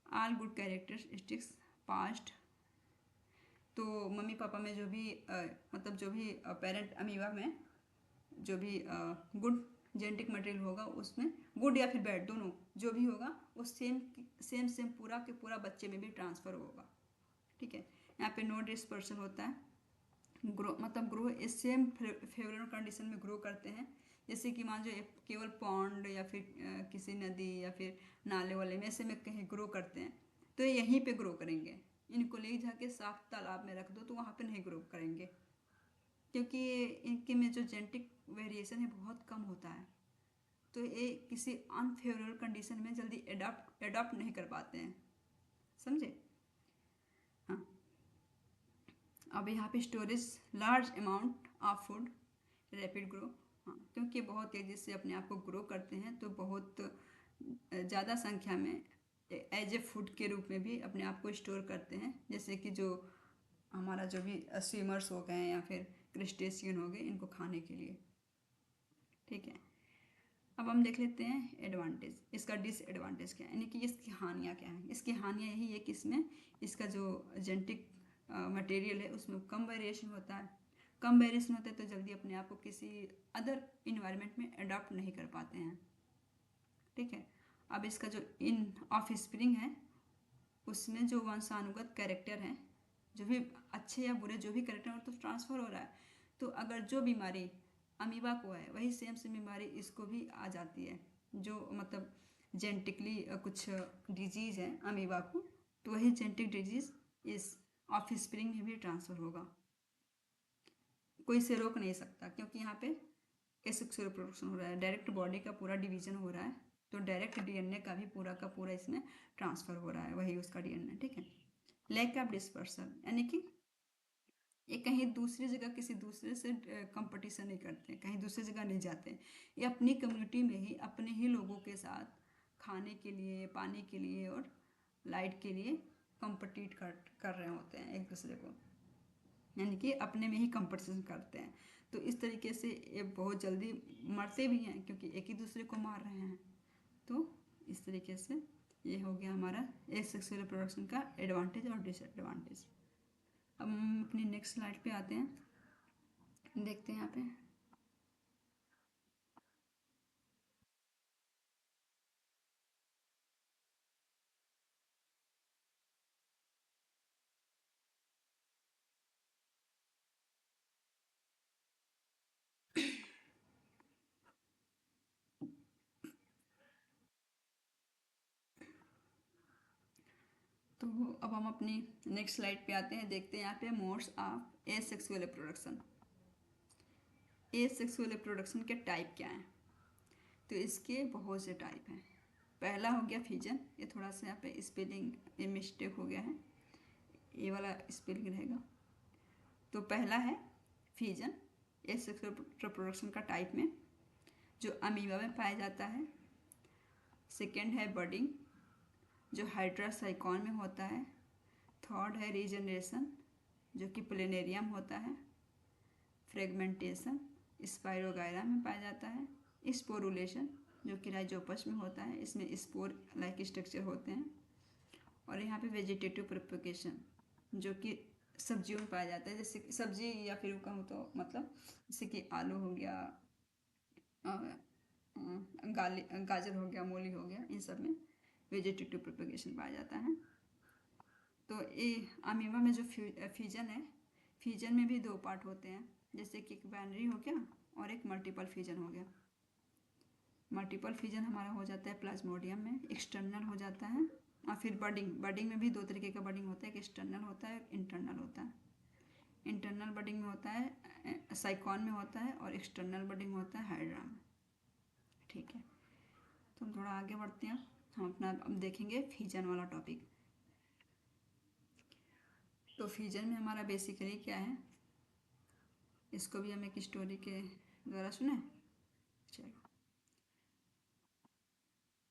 Speaker 1: ऑल गुड कैरेक्टरिस्टिक्स पास्ट, तो मम्मी पापा में जो भी मतलब जो भी पेरेंट अमीबा में जो भी गुड जेनेटिक मटेरियल होगा, उसमें गुड या फिर बैड दोनों जो भी होगा वो सेम सेम सेम पूरा के पूरा बच्चे में भी ट्रांसफ़र होगा। ठीक है, यहाँ पे नो डिस्पर्सन होता है। ग्रो मतलब ग्रो इस सेम फेवरेबल कंडीशन में ग्रो करते हैं। जैसे कि मान लो केवल पॉन्ड या फिर किसी नदी या फिर नाले वाले में ऐसे में कहीं ग्रो करते हैं, तो ये यहीं पे ग्रो करेंगे। इनको ले जाके साफ तालाब में रख दो तो वहाँ पे नहीं ग्रो करेंगे, क्योंकि इनके में जो जेनेटिक वेरिएशन है बहुत कम होता है। तो ये किसी अनफेवरेबल कंडीशन में जल्दी एडॉप्ट नहीं कर पाते हैं। समझे? हाँ, अब यहाँ पे storage large amount of food, rapid grow. हाँ, क्योंकि बहुत तेज़ी से अपने आप को ग्रो करते हैं, तो बहुत ज़्यादा संख्या में एज ए फूड के रूप में भी अपने आप को स्टोर करते हैं। जैसे कि जो हमारा जो भी स्विमर्स हो गए या फिर क्रिस्टेशियन हो गए, इनको खाने के लिए। ठीक है, अब हम देख लेते हैं एडवांटेज। इसका डिसएडवांटेज क्या है, यानी कि इसकी हानियाँ क्या हैं। इसकी हानियाँ यही है कि इसमें इसका जो जेनेटिक मटेरियल है उसमें कम वेरिएशन होता है। कम वेरिएशन होता है तो जल्दी अपने आप को किसी अदर इन्वायरमेंट में अडॉप्ट नहीं कर पाते हैं। ठीक है, अब इसका जो इन ऑफ स्प्रिंग है उसमें जो वंशानुगत कैरेक्टर हैं, जो भी अच्छे या बुरे जो भी कैरेक्टर हो तो ट्रांसफ़र हो रहा है। तो अगर जो बीमारी अमीबा को है वही सेम सेम बीमारी इसको भी आ जाती है, जो मतलब जेनेटिकली कुछ डिजीज़ है अमीबा को, तो वही जेनेटिक डिजीज़ इस ऑफ स्प्रिंग में भी ट्रांसफ़र होगा। कोई इसे रोक नहीं सकता, क्योंकि यहाँ पे एसेक्सुअल रिप्रोडक्शन हो रहा है, डायरेक्ट बॉडी का पूरा डिवीजन हो रहा है, तो डायरेक्ट डीएनए का भी पूरा का पूरा इसमें ट्रांसफ़र हो रहा है, वही उसका डीएनए। ठीक है, लैक ऑफ डिस्पर्सन, यानी कि ये कहीं दूसरी जगह किसी दूसरे से कंपटीशन नहीं करते, कहीं दूसरी जगह नहीं जाते। ये अपनी कम्युनिटी में ही अपने ही लोगों के साथ खाने के लिए, पानी के लिए और लाइट के लिए कंपटीट कर रहे होते हैं एक दूसरे को, यानी कि अपने में ही कंपटीशन करते हैं। तो इस तरीके से ये बहुत जल्दी मरते भी हैं, क्योंकि एक ही दूसरे को मार रहे हैं। तो इस तरीके से ये हो गया हमारा एसेक्सुअल रिप्रोडक्शन का एडवांटेज और डिसएडवांटेज। अब हम अपनी नेक्स्ट स्लाइड पे आते हैं, देखते हैं यहाँ पे। तो अब हम अपनी नेक्स्ट स्लाइड पे आते हैं, देखते हैं यहाँ पे modes of asexual reproduction. Asexual reproduction के टाइप क्या हैं? तो इसके बहुत से टाइप हैं। पहला हो गया फिजन, ये थोड़ा सा यहाँ पे स्पेलिंग ये मिस्टेक हो गया है, ये वाला स्पेलिंग रहेगा। तो पहला है फिजन, एसेक्सुअल रिप्रोडक्शन का टाइप में, जो अमीबा में पाया जाता है। सेकेंड है बडिंग, जो हाइड्रासाइकॉन में होता है। थर्ड है रीजनरेशन, जो कि प्लेनेरियम होता है। फ्रेगमेंटेशन, स्पाइरोगायरा में पाया जाता है। स्पोरुलेशन, जो कि राइजोपस में होता है, इसमें स्पोर लाइक स्ट्रक्चर होते हैं। और यहाँ पे वेजिटेटिव प्रोपगेशन, जो कि सब्जियों में पाया जाता है, जैसे कि सब्जी या फिर कहूँ तो मतलब जैसे कि आलू हो गया, गाजर हो गया, मूली हो गया, इन सब में वेजिटेटिव प्रोपगेशन पाया जाता है। तो ये अमीबा में जो फ्यूजन है, फ्यूजन में भी दो पार्ट होते हैं, जैसे कि एक बाइनरी हो गया और एक मल्टीपल फ्यूजन हो गया। मल्टीपल फ्यूजन हमारा हो जाता है प्लाज्मोडियम में, एक्सटर्नल हो जाता है। और फिर बडिंग में भी दो तरीके का बडिंग होता है, एक एक्सटर्नल होता है, एक इंटरनल होता है। इंटरनल बडिंग में होता है साइकॉन में होता है, और एक्सटर्नल बडिंग होता है हाइड्रा में। ठीक है, तो हम थोड़ा आगे बढ़ते हैं, हम अपना अब देखेंगे फ्यूजन वाला टॉपिक। तो फ्यूजन में हमारा बेसिकली क्या है, इसको भी हम एक स्टोरी के द्वारा सुने। चलो,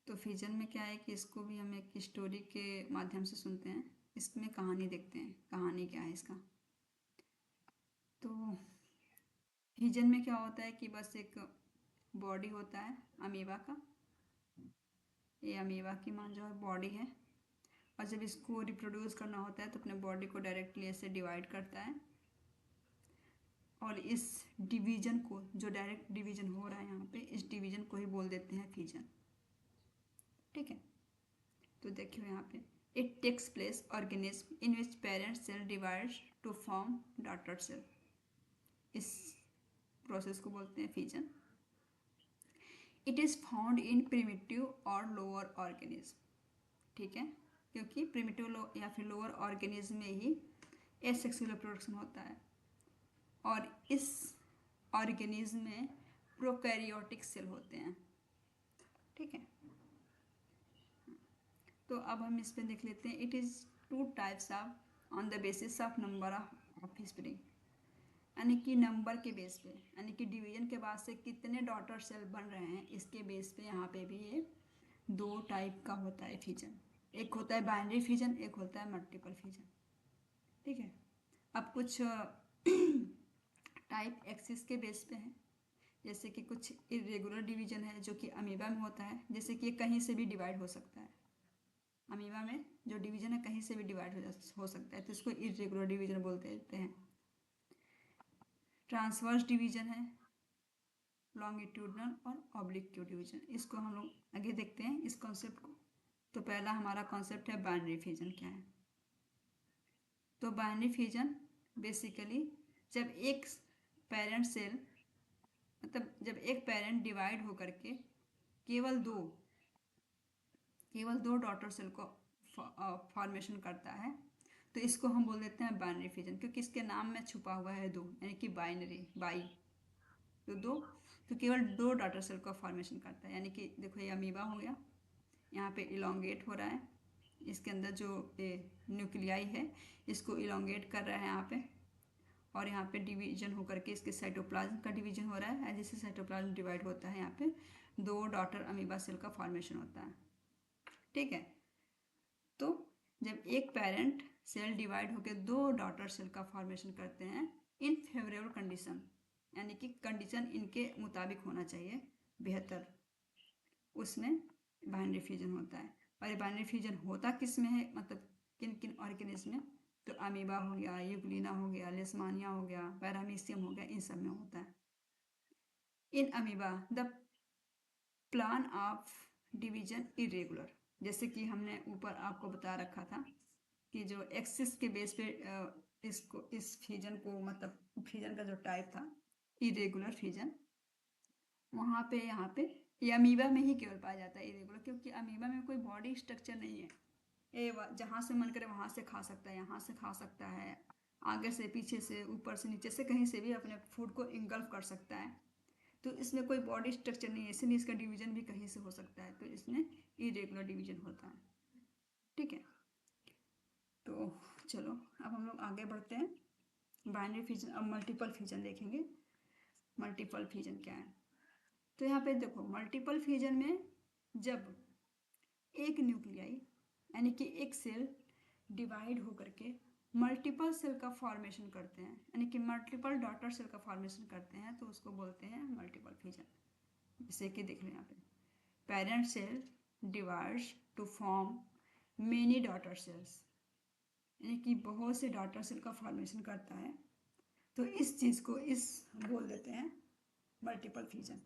Speaker 1: तो फ्यूजन में क्या है कि इसको भी हम एक स्टोरी के माध्यम से सुनते हैं, इसमें कहानी देखते हैं, कहानी क्या है इसका। तो फ्यूजन में क्या होता है कि बस एक बॉडी होता है अमीबा का, ये अमीबा की मान जो है बॉडी है, और जब इसको रिप्रोड्यूस करना होता है तो अपने बॉडी को डायरेक्टली ऐसे डिवाइड करता है, और इस डिवीजन को, जो डायरेक्ट डिवीजन हो रहा है यहाँ पे, इस डिवीजन को ही बोल देते हैं फ्यूजन। ठीक है, तो देखियो यहाँ पे, it takes place organism in which parent cell divide to form daughter cell, इस प्रोसेस को बोलते हैं fusion. It is found in primitive और लोअर ऑर्गेनिज्म। ठीक है, क्योंकि प्रिमिटिव या फिर लोअर ऑर्गेनिज्म में ही एसेक्सुअल रिप्रोडक्शन होता है, और इस ऑर्गेनिज्म में प्रोकैरियोटिक सेल होते हैं। ठीक है, तो अब हम इस पर देख लेते हैं। It is two types of on the basis of number of spring, यानी कि नंबर के बेस पे, यानी कि डिवीजन के बाद से कितने डॉटर सेल बन रहे हैं, इसके बेस पे यहाँ पे भी ये दो टाइप का होता है फ्यूजन। एक होता है बाइनरी फ्यूजन, एक होता है मल्टीपल फ्यूजन। ठीक है, अब कुछ टाइप एक्सिस के बेस पे हैं, जैसे कि कुछ इरेगुलर डिवीजन है जो कि अमीबा में होता है, जैसे कि ये कहीं से भी डिवाइड हो सकता है। अमीबा में जो डिवीजन है कहीं से भी डिवाइड हो सकता है, तो इसको इरेगुलर डिवीजन बोलते हैं। ट्रांसवर्स डिवीजन है, लॉन्गिट्यूडनल और ऑब्लिक्यू डिवीजन, इसको हम लोग आगे देखते हैं इस कॉन्सेप्ट को। तो पहला हमारा कॉन्सेप्ट है बाइनरी फ्यूजन क्या है। तो बाइनरी फ्यूजन बेसिकली जब एक पेरेंट सेल, मतलब जब एक पेरेंट डिवाइड होकर के केवल दो डॉटर सेल को फॉर्मेशन करता है, तो इसको हम बोल देते हैं बाइनरी फ्यूजन, क्योंकि इसके नाम में छुपा हुआ है दो, यानी कि बाइनरी, बाई, तो दो, तो केवल दो डॉटर सेल का फॉर्मेशन करता है। यानी कि देखो ये अमीबा हो गया, यहाँ पे इलोंगेट हो रहा है, इसके अंदर जो न्यूक्लियाई है इसको इलोंगेट कर रहा है यहाँ पे, और यहाँ पे डिवीजन होकर के इसके साइटोप्लाज्म का डिवीजन हो रहा है। जैसे साइटोप्लाज्म डिवाइड होता है, यहाँ पे दो डॉटर अमीबा सेल का फॉर्मेशन होता है। ठीक है, तो जब एक पेरेंट सेल डिवाइड होकर दो डॉटर सेल का फॉर्मेशन करते हैं इन फेवरेबल कंडीशन, यानी कि कंडीशन इनके मुताबिक होना चाहिए बेहतर, उसमें बाइनरी फ्यूजन होता है। और ये बाइनरी फ्यूजन होता किस में है, मतलब किन किन ऑर्गेनिज्म में, तो अमीबा हो गया, यूग्लिना हो गया, लेशमानिया हो गया, पैरामीशियम हो गया, इन सब में होता है। In amoeba the plan of division irregular, जैसे कि हमने ऊपर आपको बता रखा था कि जो एक्सिस के बेस पे इस फ्यूजन को, मतलब फ्यूजन का जो टाइप था इरेगुलर फ्यूजन, वहाँ पे यहाँ पे ये अमीबा में ही केवल पाया जाता है इरेगुलर, क्योंकि अमीबा में कोई बॉडी स्ट्रक्चर नहीं है, जहाँ से मन करे वहाँ से खा सकता है, यहाँ से खा सकता है, आगे से, पीछे से, ऊपर से, नीचे से, कहीं से भी अपने फूड को इंगल्फ कर सकता है। तो इसमें कोई बॉडी स्ट्रक्चर नहीं है, इसलिए इसका डिवीजन भी कहीं से हो सकता है, तो इसमें इरेगुलर डिवीजन होता है। ठीक है, तो चलो अब हम लोग आगे बढ़ते हैं। बाइनरी फिजन, अब मल्टीपल फिजन देखेंगे। मल्टीपल फिजन क्या है? तो यहाँ पे देखो, मल्टीपल फिजन में जब एक न्यूक्लियाई यानी कि एक सेल डिवाइड होकर के मल्टीपल सेल का फॉर्मेशन करते हैं, यानी कि मल्टीपल डॉटर सेल का फॉर्मेशन करते हैं, तो उसको बोलते हैं मल्टीपल फिजन। जैसे कि देख लो यहाँ पे, parent cell divides to form many daughter cells, यानी कि बहुत से डॉटर सेल का फॉर्मेशन करता है, तो इस चीज़ को इस बोल देते हैं मल्टीपल फिजन।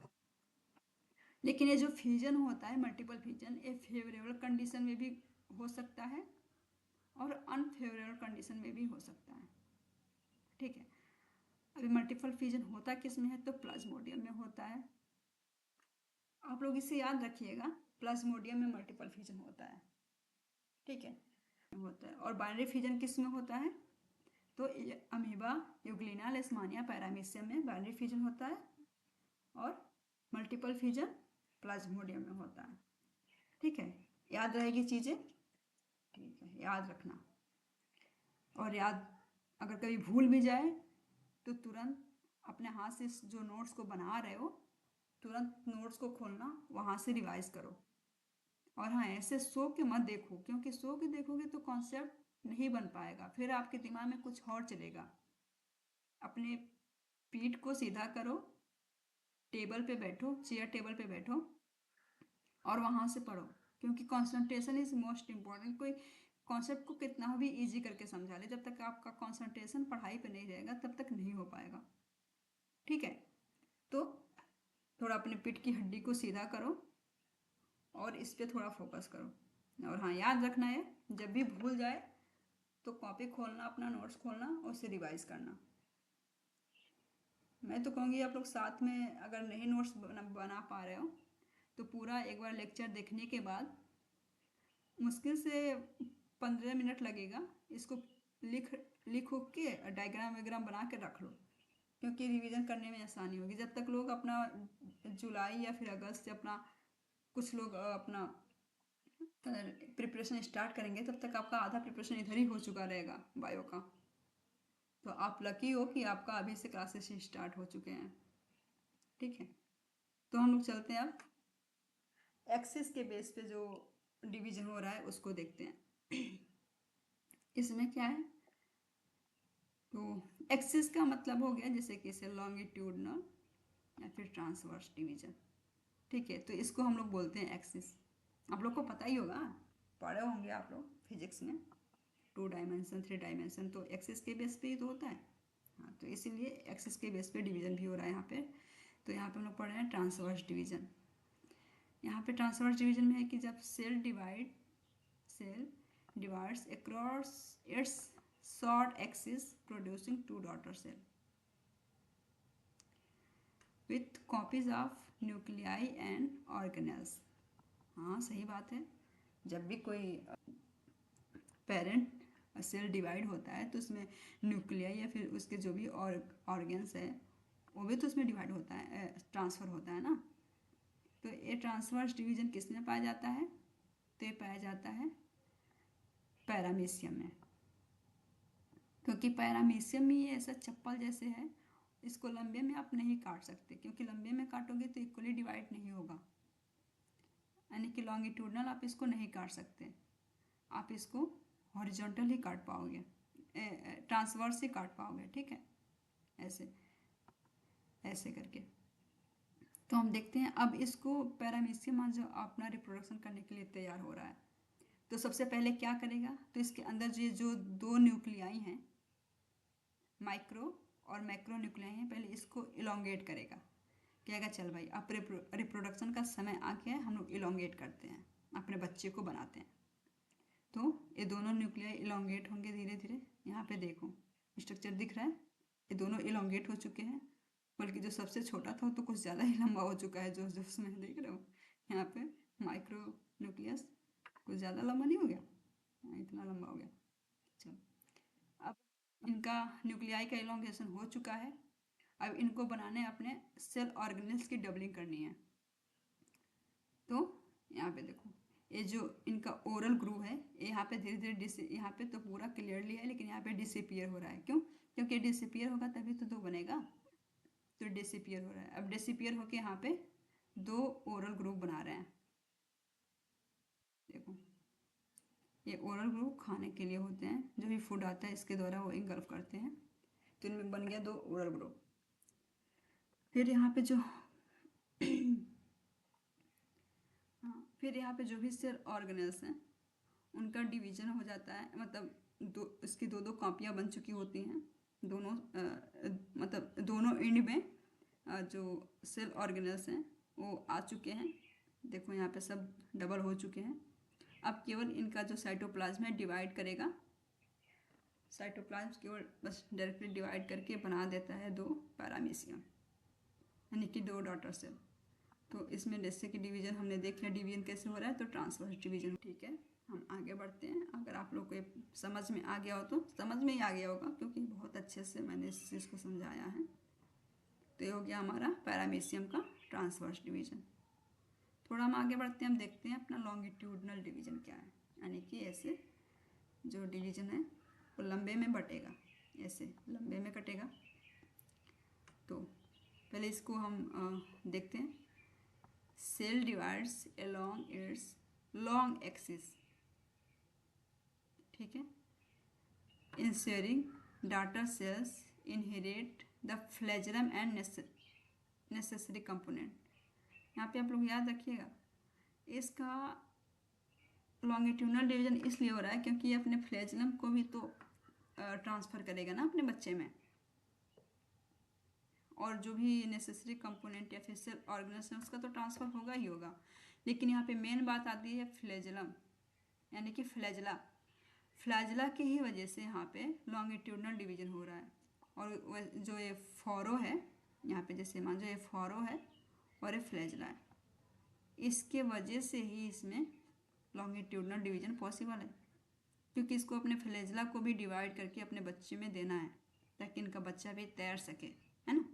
Speaker 1: लेकिन ये जो फ्यूजन होता है, मल्टीपल फ्यूजन, ये फेवरेबल कंडीशन में भी हो सकता है और अनफेवरेबल कंडीशन में भी हो सकता है। ठीक है, अभी मल्टीपल फ्यूजन होता किस में है? तो प्लाज्मोडियम में होता है। आप लोग इसे याद रखिएगा, प्लाज्मोडियम में मल्टीपल फ्यूजन होता है। ठीक है, होता है। और बाइनरी फ्यूजन किस में होता है? तो अमीबा, यूग्लिना, लेशमानिया, पैरामीशियम में बाइनरी फ्यूजन होता है, और मल्टीपल फ्यूजन प्लाज्मोडियम में होता है। ठीक है, याद रहेगी चीज़ें। ठीक है, याद रखना। और याद, अगर कभी भूल भी जाए तो तुरंत अपने हाथ से जो नोट्स को बना रहे हो, तुरंत नोट्स को खोलना, वहाँ से रिवाइज करो। और हाँ, ऐसे सो के मत देखो, क्योंकि सो के देखोगे तो कॉन्सेप्ट नहीं बन पाएगा, फिर आपके दिमाग में कुछ और चलेगा। अपने पीठ को सीधा करो, टेबल पे बैठो, चेयर टेबल पे बैठो और वहाँ से पढ़ो, क्योंकि कंसंट्रेशन इज मोस्ट इम्पॉर्टेंट। कोई कॉन्सेप्ट को कितना भी इजी करके समझा ले, जब तक आपका कंसंट्रेशन पढ़ाई पे नहीं रहेगा तब तक नहीं हो पाएगा। ठीक है, तो थोड़ा अपने पीठ की हड्डी को सीधा करो और इस पर थोड़ा फोकस करो। और हाँ, याद रखना है, जब भी भूल जाए तो कॉपी खोलना, अपना नोट्स खोलना और उसे रिवाइज करना। मैं तो कहूँगी आप लोग साथ में, अगर नहीं नोट्स बना पा रहे हो तो पूरा एक बार लेक्चर देखने के बाद मुश्किल से 15 मिनट लगेगा, इसको लिख लिख के डायग्राम वायग्राम बना के रख लो, क्योंकि रिवीजन करने में आसानी होगी। जब तक लोग अपना जुलाई या फिर अगस्त से अपना, कुछ लोग अपना प्रिपरेशन स्टार्ट करेंगे, तब तक आपका आधा प्रिपरेशन इधर ही हो चुका रहेगा बायो का। तो आप लकी हो कि आपका अभी से क्लासेस स्टार्ट हो चुके हैं। ठीक है, तो हम लोग चलते हैं अब एक्सिस के बेस पे जो डिवीजन हो रहा है उसको देखते हैं। इसमें क्या है? तो एक्सिस का मतलब हो गया जैसे कि इसे लॉन्गिट्यूडनल या फिर ट्रांसवर्स डिवीजन। ठीक है, तो इसको हम लोग बोलते हैं एक्सिस। आप लोग को पता ही होगा, पढ़े होंगे आप लोग फिजिक्स में, 2 डायमेंशन 3 डायमेंशन, तो एक्सिस के बेस पे ही तो होता है। हाँ, तो इसीलिए एक्सिस के बेस पे डिवीजन भी हो रहा है यहाँ पे। तो यहाँ पे हम लोग पढ़ रहे हैं ट्रांसवर्स डिवीजन। यहाँ पे ट्रांसवर्स डिवीजन में है कि जब cell divides across its short axis producing 2 daughter cell with copies of nuclei and organelles. हाँ, सही बात है, जब भी कोई पेरेंट सेल डिवाइड होता है तो उसमें न्यूक्लियाई या फिर उसके जो भी ऑर्गेन्स है वो भी तो उसमें डिवाइड होता है, ट्रांसफ़र होता है ना। तो ये ट्रांसवर्स डिवीजन किस में पाया जाता है? तो ये पाया जाता है पैरामीशियम में, क्योंकि पैरामीशियम में ये ऐसा चप्पल जैसे है, इसको लंबे में आप नहीं काट सकते, क्योंकि लंबे में काटोगे तो इक्वली डिवाइड नहीं होगा, यानी कि लॉन्गिट्यूडनल आप इसको नहीं काट सकते, आप इसको हॉरिजॉन्टल ही काट पाओगे, ट्रांसवर्स ही काट पाओगे। ठीक है, ऐसे ऐसे करके। तो हम देखते हैं अब इसको, पैरामीशियम जो अपना रिप्रोडक्शन करने के लिए तैयार हो रहा है, तो सबसे पहले क्या करेगा? तो इसके अंदर जो 2 न्यूक्लियाई हैं, माइक्रो और मैक्रो न्यूक्लियाई हैं, पहले इसको इलोंगेट करेगा। कहेगा चल भाई, अब रिप्रोडक्शन का समय आ गया है, हम लोग इलोंगेट करते हैं, अपने बच्चे को बनाते हैं। तो ये दोनों न्यूक्लियाई इलोंगेट होंगे धीरे धीरे। यहाँ पे देखो स्ट्रक्चर दिख रहा है, ये दोनों इलोंगेट हो चुके हैं, बल्कि जो सबसे छोटा था वो तो कुछ ज़्यादा ही लंबा हो चुका है, जो जो उसमें देख रहे हो यहाँ पे माइक्रो न्यूक्लियस कुछ ज़्यादा लंबा नहीं हो गया। इतना लंबा हो गया। चलो, अब इनका न्यूक्लियाई का इलोंगेशन हो चुका है। अब इनको बनाने अपने सेल ऑर्गेनेल्स की डबलिंग करनी है। तो यहाँ पे देखो, ये जो इनका ओरल ग्रूव है, यहाँ पे धीरे धीरे यहाँ पे तो पूरा क्लियरली है, लेकिन यहाँ पे डिसअपियर हो रहा है। क्यों? क्योंकि डिसअपियर होगा तभी तो दो बनेगा। तो डिसअपियर हो रहा है। अब डिसअपियर होके यहाँ पे दो ओरल ग्रूव बना रहे हैं। देखो, ये ओरल ग्रूव खाने के लिए होते हैं, जो भी फूड आता है इसके द्वारा वो इंगल्फ करते हैं। तो इनमें बन गया दो ओरल ग्रूव। फिर यहाँ पे जो हाँ, फिर यहाँ पे जो भी सेल ऑर्गेनेल्स हैं उनका डिवीजन हो जाता है। मतलब इसकी दो दो कॉपियाँ बन चुकी होती हैं। दोनों मतलब दोनों एंड में जो सेल ऑर्गेनेल्स हैं वो आ चुके हैं। देखो यहाँ पे सब डबल हो चुके हैं। अब केवल इनका जो साइटोप्लाज्म है डिवाइड करेगा। साइटोप्लाज्म केवल बस डायरेक्टली डिवाइड करके बना देता है दो पैरामीशियम, यानी कि दो डॉटर सेल। तो इसमें जैसे कि डिवीजन हमने देख लिया, डिवीजन कैसे हो रहा है, तो ट्रांसवर्स डिवीजन। ठीक है, हम आगे बढ़ते हैं। अगर आप लोग को समझ में आ गया हो तो समझ में ही आ गया होगा, क्योंकि बहुत अच्छे से मैंने इस चीज़ को समझाया है। तो ये हो गया हमारा पैरामीशियम का ट्रांसवर्स डिवीजन। थोड़ा हम आगे बढ़ते हैं, हम देखते हैं अपना लॉन्गिट्यूडनल डिवीजन क्या है। यानी कि ऐसे जो डिवीजन है वो लंबे में बटेगा, ऐसे लंबे में कटेगा। तो पहले इसको हम देखते हैं। Cell divides along its long axis. ठीक है, ensuring daughter cells inherit the flagellum and necessary component. यहाँ पे आप लोग याद रखिएगा, इसका लॉन्गिट्यूडनल डिवीजन इसलिए हो रहा है क्योंकि ये अपने फ्लैजेलम को भी तो ट्रांसफ़र करेगा ना अपने बच्चे में, और जो भी नेसेसरी कंपोनेंट या फिर सेल ऑर्गेनेल्स है उसका तो ट्रांसफ़र होगा ही होगा। लेकिन यहाँ पे मेन बात आती है फ्लैजेलम, यानी कि फ्लैजेला की ही वजह से यहाँ पे लॉन्गिट्यूडनल डिवीजन हो रहा है। और जो ये फॉरो है, यहाँ पे जैसे मान लो ये फॉरो है और ये फ्लैजेला है, इसके वजह से ही इसमें लॉन्गिट्यूडनल डिवीजन पॉसिबल है। क्योंकि इसको अपने फ्लैजेला को भी डिवाइड करके अपने बच्चे में देना है, ताकि इनका बच्चा भी तैर सके, है ना।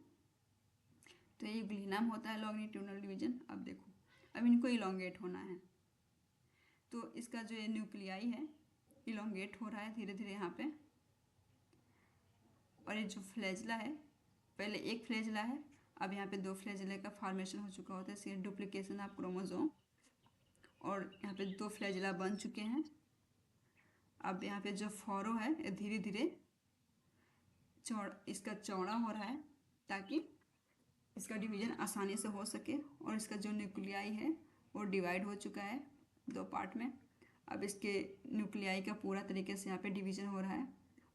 Speaker 1: तो ये ग्लीनम होता है लॉन्गिट्यूडनल डिवीजन। अब देखो, अब इनको इलोंगेट होना है, तो इसका जो ये न्यूक्लियाई है इलोंगेट हो रहा है धीरे धीरे यहाँ पे। और ये जो फ्लैजेला है, पहले एक फ्लैजेला है, अब यहाँ पे दो फ्लैजेला का फॉर्मेशन हो चुका होता है, इसके डुप्लीकेशन ऑफ क्रोमोसोम। और यहाँ पे दो फ्लैजेला बन चुके हैं। अब यहाँ पे जो फॉरो है ये धीरे धीरे इसका चौड़ा हो रहा है, ताकि इसका डिवीजन आसानी से हो सके। और इसका जो न्यूक्लियाई है वो डिवाइड हो चुका है दो पार्ट में। अब इसके न्यूक्लियाई का पूरा तरीके से यहाँ पे डिवीजन हो रहा है।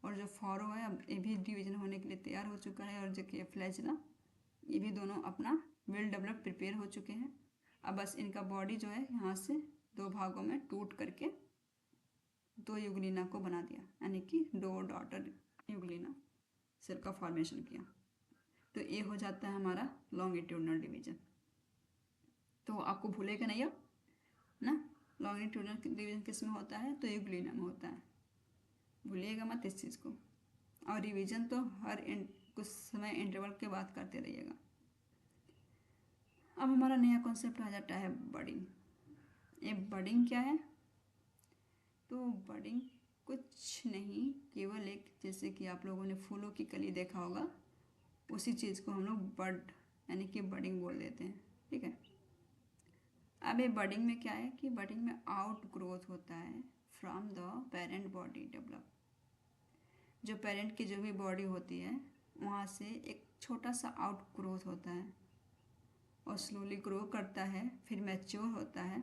Speaker 1: और जो फॉरो है अब ये भी डिवीजन होने के लिए तैयार हो चुका है। और जो कि फ्लैजेला, ये भी दोनों अपना वेल डेवलप प्रिपेयर हो चुके हैं। अब बस इनका बॉडी जो है यहाँ से दो भागों में टूट करके दो यूग्लिना को बना दिया, यानी कि दो डॉटर यूग्लिना सेल का फॉर्मेशन किया। तो ये हो जाता है हमारा लॉन्गिट्यूडनल डिवीजन। तो आपको भूलेगा नहीं अब ना, लॉन्गिट्यूडनल डिवीजन किस में होता है, तो यूग्लिना में होता है। भूलिएगा मत इस चीज़ को। और रिवीजन तो हर कुछ समय इंटरवल के बाद करते रहिएगा। अब हमारा नया कॉन्सेप्ट आ जाता है बडिंग। ये बडिंग क्या है? तो बडिंग कुछ नहीं, केवल एक, जैसे कि आप लोगों ने फूलों की कली देखा होगा, उसी चीज़ को हम लोग बड यानी कि बडिंग बोल देते हैं। ठीक है, अब ये बडिंग में क्या है कि बडिंग में आउट ग्रोथ होता है from the parent body develop. जो पेरेंट की जो भी बॉडी होती है वहाँ से एक छोटा सा आउट ग्रोथ होता है और स्लोली ग्रो करता है, फिर मैच्योर होता है।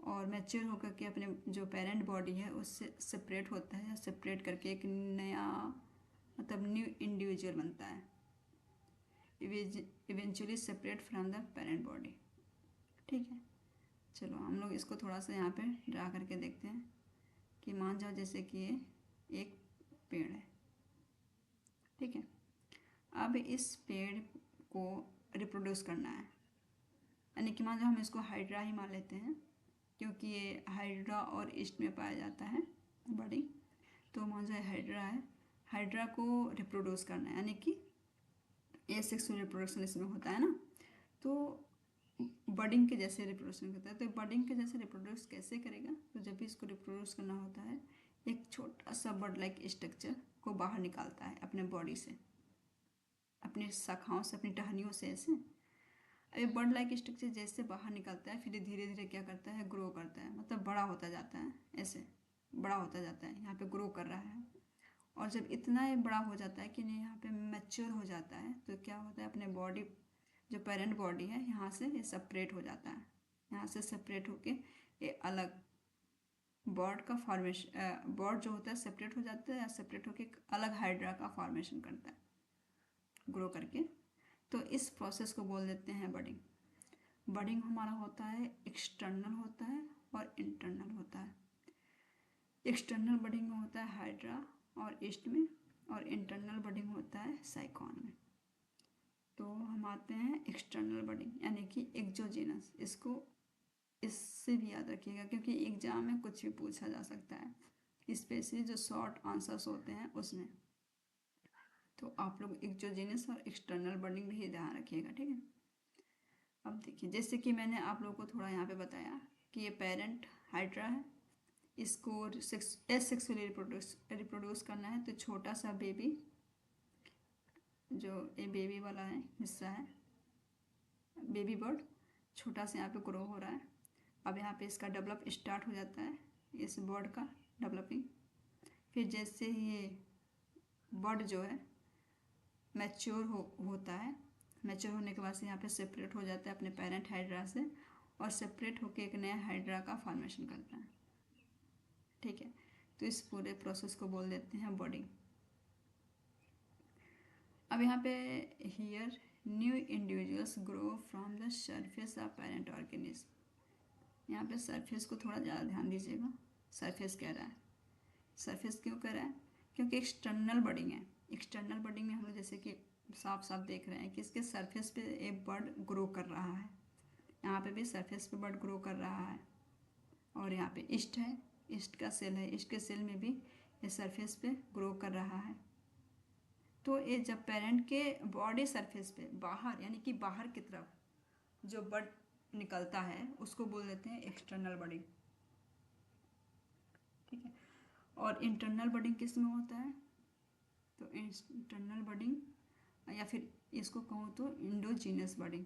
Speaker 1: और मैच्योर होकर के अपने जो पेरेंट बॉडी है उससे सेपरेट होता है, सेपरेट करके एक नया मतलब न्यू इंडिविजुअल बनता है, eventually separate from the parent body. ठीक है, चलो हम लोग इसको थोड़ा सा यहाँ पे ड्रा करके देखते हैं कि मान जाओ जैसे कि ये एक पेड़ है। ठीक है, अब इस पेड़ को रिप्रोड्यूस करना है, यानी कि मान जाओ हम इसको हाइड्रा ही मान लेते हैं। क्योंकि ये हाइड्रा और ईस्ट में पाया जाता है बडिंग। तो मान जो हाइड्रा है, हाइड्रा को रिप्रोड्यूस करना है, यानी कि एसेक्सुअल रिप्रोडक्शन इसमें होता है ना, तो बडिंग के जैसे रिप्रोडक्शन करता है। तो बडिंग के जैसे रिप्रोड्यूस कैसे करेगा? तो जब भी इसको रिप्रोड्यूस करना होता है, एक छोटा सा बर्ड लाइक स्ट्रक्चर को बाहर निकालता है अपने बॉडी से, अपनी शाखाओं से, अपनी टहनियों से ऐसे। अब बर्ड लाइक स्ट्रक्चर जैसे बाहर निकलता है, फिर धीरे धीरे क्या करता है, ग्रो करता है, मतलब बड़ा होता जाता है, ऐसे बड़ा होता जाता है, यहाँ पे ग्रो कर रहा है। और जब इतना ये बड़ा हो जाता है कि नहीं, यहाँ पे मैच्योर हो जाता है, तो क्या होता है, अपने बॉडी, जो पेरेंट बॉडी है, यहाँ से ये सेपरेट हो जाता है। यहाँ से सेपरेट होके ये अलग बॉड का फॉर्मेशन, बॉड जो होता है सेपरेट हो जाता है, या सेपरेट होके एक अलग हाइड्रा का फॉर्मेशन करता है ग्रो करके। तो इस प्रोसेस को बोल देते हैं बडिंग। बडिंग हमारा होता है एक्सटर्नल होता है और इंटरनल होता है। एक्सटर्नल बडिंग में होता है हाइड्रा और ईस्ट में, और इंटरनल बडिंग होता है साइकॉन में। तो हम आते हैं एक्सटर्नल बडिंग, यानी कि एक्सोजेनस। इसको इससे भी याद रखिएगा, क्योंकि एग्जाम में कुछ भी पूछा जा सकता है, स्पेशली जो शॉर्ट आंसर्स होते हैं उसमें। तो आप लोग एक्सोजेनस और एक्सटर्नल बडिंग भी ध्यान रखिएगा, ठीक है। अब देखिए, जैसे कि मैंने आप लोगों को थोड़ा यहाँ पे बताया कि ये पेरेंट हाइड्रा है, इसको एसेक्सुअली रिप्रोड्यूस करना है। तो छोटा सा बेबी, जो ये बेबी वाला है हिस्सा है, बेबी बर्ड छोटा सा यहाँ पे ग्रो हो रहा है। अब यहाँ पे इसका डेवलप स्टार्ट हो जाता है, इस बर्ड का डेवलपिंग। फिर जैसे ही ये बर्ड जो है मैच्योर होता है, मैच्योर होने के बाद से यहाँ पे सेपरेट हो जाता है अपने पेरेंट हाइड्रा से, और सेपरेट होकर एक नया हाइड्रा का फॉर्मेशन करता है, ठीक है। तो इस पूरे प्रोसेस को बोल देते हैं बडिंग। अब यहाँ पे here new individuals grow from the surface of parent organism. यहाँ पे सरफेस को थोड़ा ज़्यादा ध्यान दीजिएगा। सरफेस कह रहा है, सरफेस क्यों कह रहा है? क्योंकि एक्सटर्नल बडिंग है। एक्सटर्नल बडिंग में हम लोग जैसे कि साफ साफ देख रहे हैं कि इसके सरफेस पे एक बर्ड ग्रो कर रहा है, यहाँ पे भी सरफेस पे बर्ड ग्रो कर रहा है। और यहाँ पे ईस्ट है, ईस्ट का सेल है, ईस्ट के सेल में भी ये सरफेस पे ग्रो कर रहा है। तो ये जब पेरेंट के बॉडी सरफेस पे बाहर, यानी कि बाहर की तरफ जो बर्ड निकलता है, उसको बोल देते हैं एक्सटर्नल बडिंग, ठीक है। और इंटरनल बडिंग किस में होता है? तो इंटरनल बडिंग, या फिर इसको कहूँ तो इंडोजीनस बडिंग।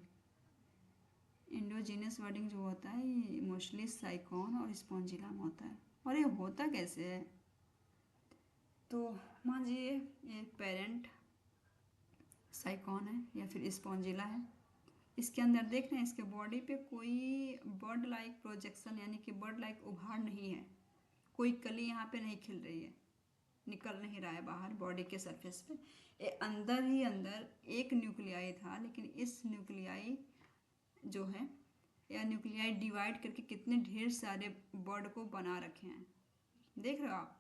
Speaker 1: इंडोजीनस बडिंग जो होता है ये मोस्टली साइकॉन और स्पॉन्जिला में होता है। और ये होता कैसे है? तो मान लीजिए ये पेरेंट साइकॉन है या फिर स्पॉन्जिला है, इसके अंदर देख रहे हैं इसके बॉडी पे कोई बर्ड लाइक प्रोजेक्शन, यानी कि बर्ड लाइक उभार नहीं है, कोई कली यहाँ पे नहीं खिल रही है, निकल नहीं रहा है बाहर बॉडी के सरफेस पे। ये अंदर ही अंदर एक न्यूक्लियाई था, लेकिन इस न्यूक्लियाई जो है, या न्यूक्लियाई डिवाइड करके कितने ढेर सारे बर्ड को बना रखे हैं। देख रहे हो आप,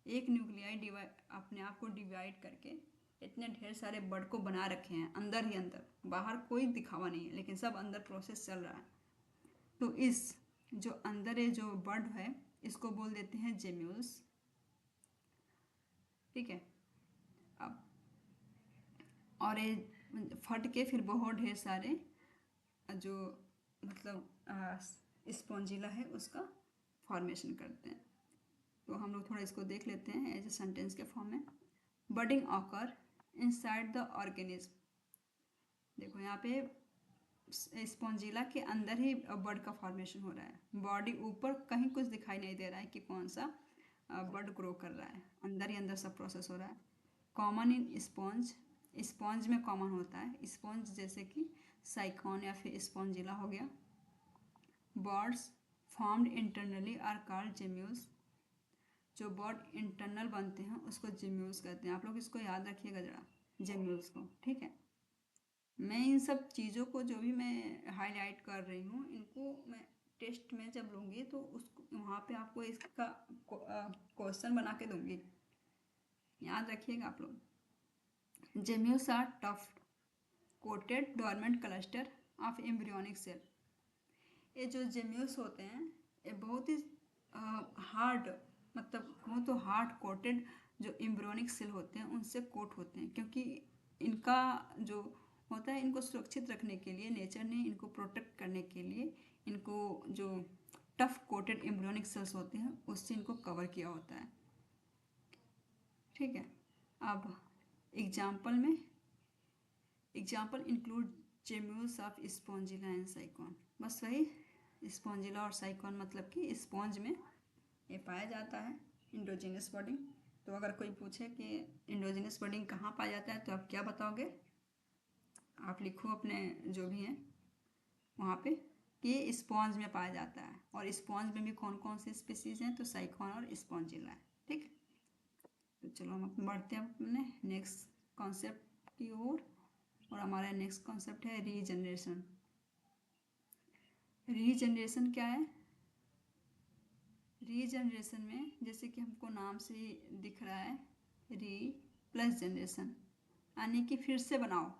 Speaker 1: एक न्यूक्लियाई डिवाइड, अपने आप को डिवाइड करके इतने ढेर सारे बर्ड को बना रखे हैं अंदर ही अंदर, बाहर कोई दिखावा नहीं है, लेकिन सब अंदर प्रोसेस चल रहा है। तो इस जो अंदर है जो बर्ड है, इसको बोल देते हैं जेम्यूल्स, ठीक है। अब और ये फट के फिर बहुत ढेर सारे जो मतलब स्पॉन्जिला है उसका फॉर्मेशन करते हैं। तो हम लोग थोड़ा इसको देख लेते हैं एज ए सेंटेंस के फॉर्म में। Budding occur inside the organism. देखो यहाँ पे स्पॉन्जिला के अंदर ही बर्ड का फॉर्मेशन हो रहा है, बॉडी ऊपर कहीं कुछ दिखाई नहीं दे रहा है कि कौन सा बर्ड ग्रो कर रहा है, अंदर ही अंदर सब प्रोसेस हो रहा है। कॉमन इन स्पॉन्ज, स्पॉन्ज में कॉमन होता है, स्पॉन्ज जैसे कि साइकॉन या फिर स्पॉन्जिला हो गया। Buds formed internally are called gemmules. जो बर्ड इंटरनल बनते हैं उसको जेम्यूल्स कहते हैं। आप लोग इसको याद रखिएगा जरा, जेम्यूल्स को, ठीक है। मैं इन सब चीज़ों को जो भी मैं हाईलाइट कर रही हूँ, इनको मैं टेस्ट में जब लूँगी तो उसको वहाँ पे आपको इसका क्वेश्चन बना के दूँगी, याद रखिएगा आप लोग। Gemmules are tough coated dormant cluster of embryonic cell. ये जो जेम्यूल्स होते हैं बहुत ही हार्ड, मतलब कहूँ तो हार्ड कोटेड जो एम्ब्रियोनिक सेल होते हैं उनसे कोट होते हैं, क्योंकि इनका जो होता है, इनको सुरक्षित रखने के लिए नेचर ने इनको प्रोटेक्ट करने के लिए इनको जो टफ कोटेड एम्ब्रियोनिक सेल्स होते हैं उससे इनको कवर किया होता है। ठीक है। अब एग्जाम्पल में, example include gemmules of Spongilla and साइकॉन। बस वही स्पॉन्जिला और साइकॉन, मतलब कि स्पॉन्ज में ये पाया जाता है इंडोजीनस बॉडिंग। तो अगर कोई पूछे कि इंडोजीनस बॉडिंग कहाँ पाया जाता है तो आप क्या बताओगे? आप लिखो अपने जो भी हैं वहाँ पे कि ये स्पॉन्ज में पाया जाता है। और स्पॉन्ज में भी कौन कौन से स्पीसीज हैं? तो साइकॉन और स्पॉन्जिला है। ठीक है, तो चलो हम बढ़ते हैं अपने नेक्स्ट कॉन्सेप्ट की ओर। और हमारा नेक्स्ट कॉन्सेप्ट है रीजनरेशन। रीजनरेशन क्या है? रीजनरेशन में जैसे कि हमको नाम से ही दिख रहा है, री प्लस जनरेशन, यानी कि फिर से बनाओ।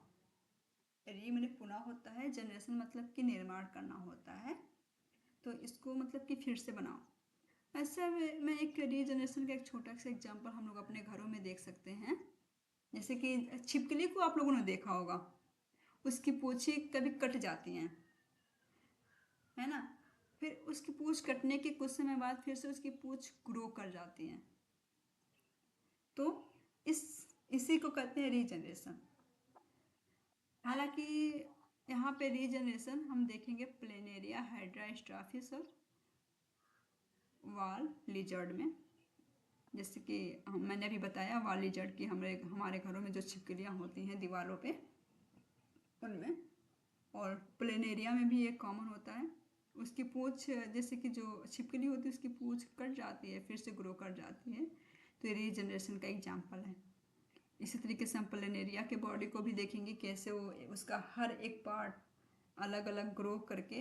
Speaker 1: री मैंने पुनः होता है, जनरेशन मतलब कि निर्माण करना होता है, तो इसको मतलब कि फिर से बनाओ। ऐसे मैं एक रीजनरेशन का एक छोटा सा एग्जांपल हम लोग अपने घरों में देख सकते हैं। जैसे कि छिपकली को आप लोगों ने देखा होगा, उसकी पूंछें कभी कट जाती हैं, है ना? फिर उसकी पूंछ कटने के कुछ समय बाद फिर से उसकी पूंछ ग्रो कर जाती है। तो इस इसी को कहते हैं रीजनरेशन। हालांकि यहाँ पे रीजनरेशन हम देखेंगे प्लेनेरिया, हाइड्रा, स्ट्राफिस और वाल लिजर्ड में। जैसे कि मैंने अभी बताया वाल लिजर्ड की हमारे घरों में जो छिपकलियाँ होती हैं दीवारों पे, उनमें। और प्लेनेरिया में भी एक कॉमन होता है, उसकी पूंछ जैसे कि जो छिपकली होती है उसकी पूंछ कट जाती है फिर से ग्रो कर जाती है, तो ये रीजनरेशन का एग्जाम्पल है। इसी तरीके से हम प्लेनेरिया के बॉडी को भी देखेंगे, कैसे वो उसका हर एक पार्ट अलग अलग ग्रो करके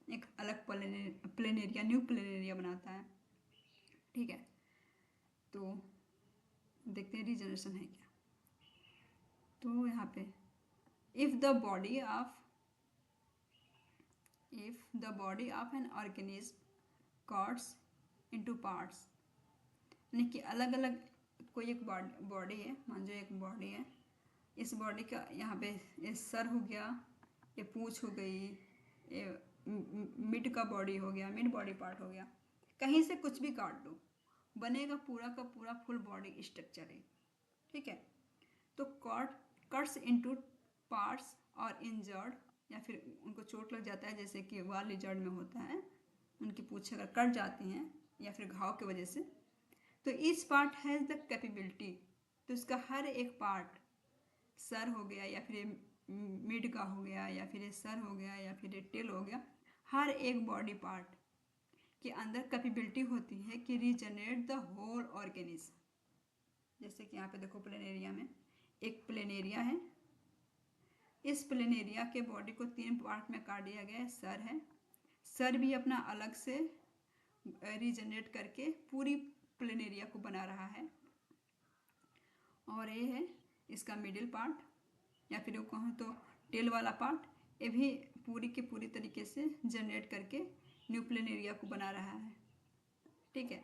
Speaker 1: एक अलग प्लेनेरिया, न्यू प्लेनेरिया बनाता है। ठीक है, तो देखते हैं रीजनरेशन है क्या। तो यहाँ पे if the body of an organism cuts into parts, यानी कि अलग अलग कोई एक बॉडी है, मान लो एक बॉडी है, इस बॉडी का यहाँ पे ये सर हो गया, ये पूँछ हो गई, ये मिड का बॉडी हो गया, मिड बॉडी पार्ट हो गया, कहीं से कुछ भी काट दो बनेगा पूरा का पूरा फुल बॉडी स्ट्रक्चर है। ठीक है, तो कट्स इनटू पार्ट्स और इंजर्ड, या फिर उनको चोट लग जाता है जैसे कि वाल लिजर्ड में होता है, उनकी पूँछ अगर कट जाती हैं या फिर घाव की वजह से, तो each part has the capability, तो इसका हर एक पार्ट, सर हो गया या फिर मिड का हो गया या फिर ये सर हो गया या फिर ये टेल हो गया, हर एक बॉडी पार्ट के अंदर कैपेबिलिटी होती है कि रीजनरेट द होल ऑर्गेनिज्म। जैसे कि यहाँ पे देखो प्लेनेरिया में एक प्लेनेरिया है, इस प्लेनेरिया के बॉडी को 3 पार्ट में काट दिया गया है। सर है, सर भी अपना अलग से रीजनरेट करके पूरी प्लेनेरिया को बना रहा है। और ये है इसका मिडिल पार्ट, या फिर वो कहूँ तो टेल वाला पार्ट, ये भी पूरी के पूरी तरीके से जनरेट करके न्यू प्लेनेरिया को बना रहा है। ठीक है,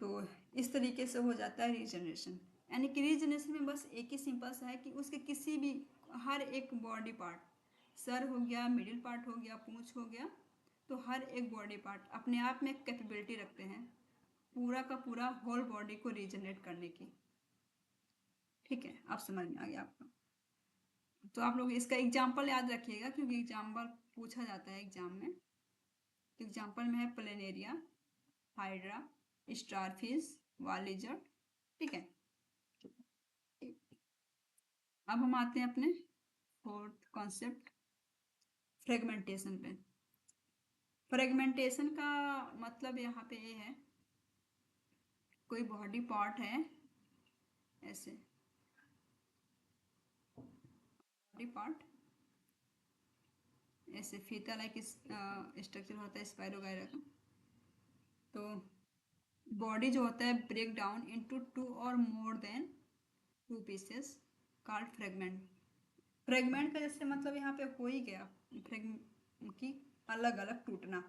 Speaker 1: तो इस तरीके से हो जाता है रीजनरेशन। यानी कि रीजनरेशन में बस एक ही सिंपल सा है कि उसके किसी भी हर एक बॉडी पार्ट, सर हो गया, मिडिल पार्ट हो गया, पूंछ हो गया, तो हर एक बॉडी पार्ट अपने आप में कैपेबिलिटी रखते हैं पूरा का पूरा होल बॉडी को रीजनरेट करने की। ठीक है, आप समझ में आ गया आपको? तो आप लोग इसका एग्जाम्पल याद रखिएगा, क्योंकि एग्जाम्पल पूछा जाता है एग्जाम में। तो एग्जाम्पल में है प्लेनेरिया, हाइड्रा, स्टारफिश, वाल लिजर्ड। ठीक है, अब हम आते हैं अपने फोर्थ कॉन्सेप्ट फ्रेगमेंटेशन पे। फ्रेगमेंटेशन का मतलब यहाँ पे ये है, कोई बॉडी पार्ट है ऐसे, बॉडी पार्ट ऐसे फीता लाइक स्ट्रक्चर होता है स्पाइरो वगैरह का, तो बॉडी जो होता है ब्रेक डाउन इनटू 2 और more than 2 pieces called fragment. Fragment का जैसे मतलब यहाँ पे हो ही गया फ्रेगमेंट की अलग अलग टूटना।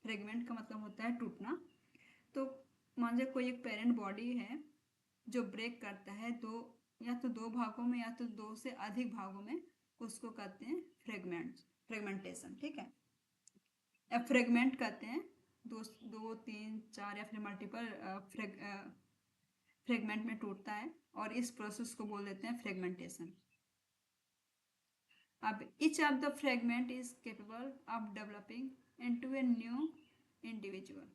Speaker 1: फ्रेगमेंट का मतलब होता है टूटना। तो मान लीजिए कोई एक पेरेंट बॉडी है जो ब्रेक करता है या तो दो भागों में या तो दो से अधिक भागों में, उसको कहते हैं फ्रेगमेंटेशन। ठीक है, या फ्रेगमेंट कहते हैं दो दो तीन चार या फिर मल्टीपल फ्रेगमेंट में टूटता है, और इस प्रोसेस को बोल देते हैं फ्रेगमेंटेशन। अब each of the fragment is capable of developing into a new individual।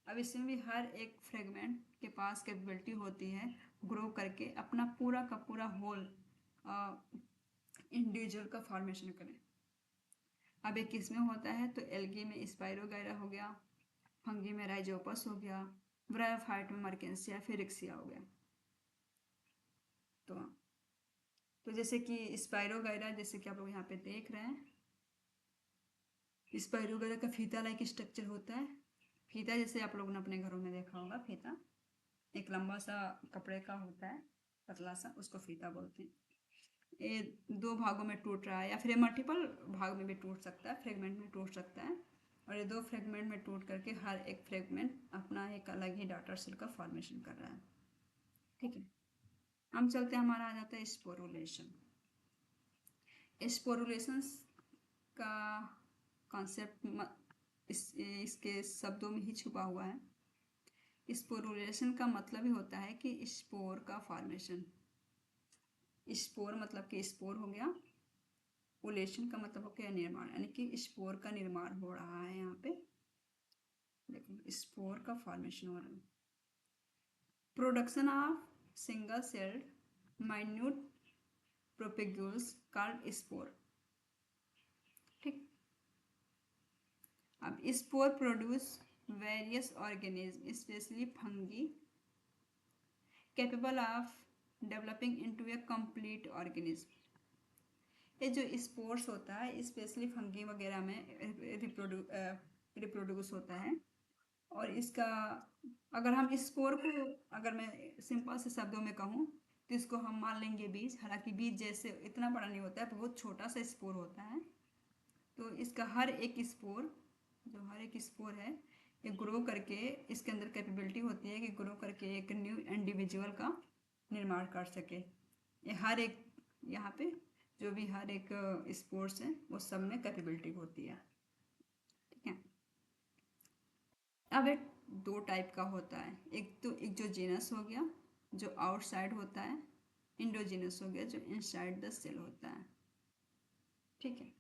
Speaker 1: अब इसमें भी हर एक फ्रेगमेंट के पास कैपेबिलिटी होती है ग्रो करके अपना पूरा का पूरा होल इंडिविजुअल का फॉर्मेशन करें। अब एक किस में होता है, तो एल्गी में स्पाइरोगाइरा हो गया, फंगी में राइजोपस हो गया, ब्रायोफाइट में मर्केंसिया फिरिक्सिया हो गया। तो जैसे कि स्पाइरोगाइरा, जैसे कि आप लोग यहाँ पे देख रहे हैं, स्पाइरोगाइरा का फीता लाइक स्ट्रक्चर होता है। फीता जैसे आप लोगों ने अपने घरों में देखा होगा, फीता एक लंबा सा कपड़े का होता है, पतला सा, उसको फीता बोलते हैं। ये दो भागों में टूट रहा है, या फिर ये मल्टीपल भाग में भी टूट सकता है, फ्रेगमेंट में टूट सकता है, और ये दो फ्रेगमेंट में टूट करके हर एक फ्रेगमेंट अपना एक अलग ही डाटा सेल का फॉर्मेशन कर रहा है। ठीक है, हम चलते हैं, हमारा आ जाता है स्पोरुलेशन। स्पोरुलेशन का कॉन्सेप्ट इसके शब्दों में ही छुपा हुआ है। स्पोरुलेशन का मतलब ही होता है कि स्पोर का फॉर्मेशन। स्पोर मतलब कि स्पोर हो गया, ओलेशन का मतलब हो गया निर्माण, यानी कि स्पोर का निर्माण हो रहा है। यहाँ पे देखो स्पोर का फॉर्मेशन हो रहा है। Production of single celled minute propagules called spore. ठीक, अब spore produce various organism specially fungi capable of developing into a complete organism. ये जो स्पोर्स होता है स्पेशली फंगी वगैरह में रिप्रोड्यूस होता है, और इसका अगर हम स्पोर को, अगर मैं सिंपल से शब्दों में कहूँ तो इसको हम मान लेंगे बीज। हालांकि बीज जैसे इतना बड़ा नहीं होता है, बहुत छोटा सा स्पोर होता है। तो इसका हर एक स्पोर है, ये ग्रो करके, इसके अंदर कैपेबिलिटी होती है कि ग्रो करके एक न्यू इंडिविजुअल का निर्माण कर सके। ये हर एक, यहाँ पे जो भी हर एक स्पोर्ट्स है वो सब में कैपेबिलिटी होती है। ठीक है, अब एक दो टाइप का होता है, एक तो एक्सोजीनस हो गया जो आउटसाइड होता है, इंडोजीनस हो गया जो इनसाइड द सेल होता है। ठीक है,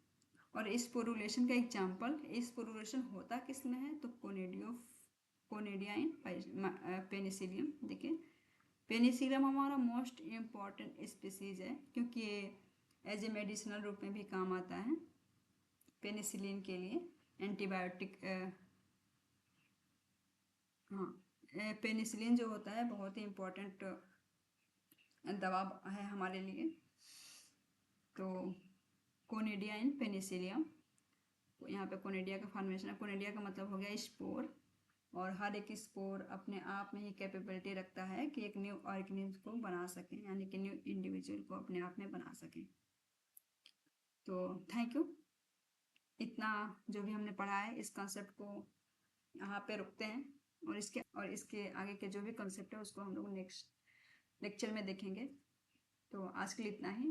Speaker 1: और स्पोरुलेशन का एग्जाम्पल, स्पोरुलेशन होता किस में है, तो कोनेडियाइन पेनिसिलियम। देखिए पेनिसिलियम हमारा मोस्ट इम्पॉर्टेंट स्पीसीज है, क्योंकि ये एज ए मेडिसिनल रूप में भी काम आता है पेनिसिलिन के लिए, एंटीबायोटिक। हाँ, पेनिसिलिन जो होता है बहुत ही इम्पोर्टेंट दवा है हमारे लिए। तो कोनेडिया इन पेनिसिलियम, यहाँ पे कोनेडिया का फॉर्मेशन है। कोनेडिया का मतलब हो गया स्पोर, और हर एक स्पोर अपने आप में ही कैपेबिलिटी रखता है कि एक न्यू ऑर्गेनिज्म को बना सकें, यानी कि न्यू इंडिविजुअल को अपने आप में बना सकें। तो थैंक यू, इतना जो भी हमने पढ़ा है इस कॉन्सेप्ट को यहाँ पे रुकते हैं, और इसके आगे के जो भी कॉन्सेप्ट है उसको हम लोग नेक्स्ट लेक्चर में देखेंगे। तो आज के लिए इतना ही।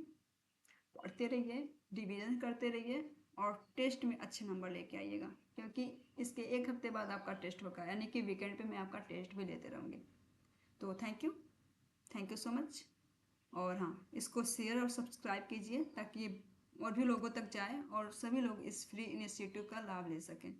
Speaker 1: पढ़ते रहिए, रिवीजन करते रहिए, और टेस्ट में अच्छे नंबर लेके आइएगा, क्योंकि इसके एक हफ्ते बाद आपका टेस्ट होगा, यानी कि वीकेंड पे मैं आपका टेस्ट भी लेते रहूँगी। तो थैंक यू सो मच। और हाँ, इसको शेयर और सब्सक्राइब कीजिए ताकि और भी लोगों तक जाए और सभी लोग इस फ्री इनिशिएटिव का लाभ ले सकें।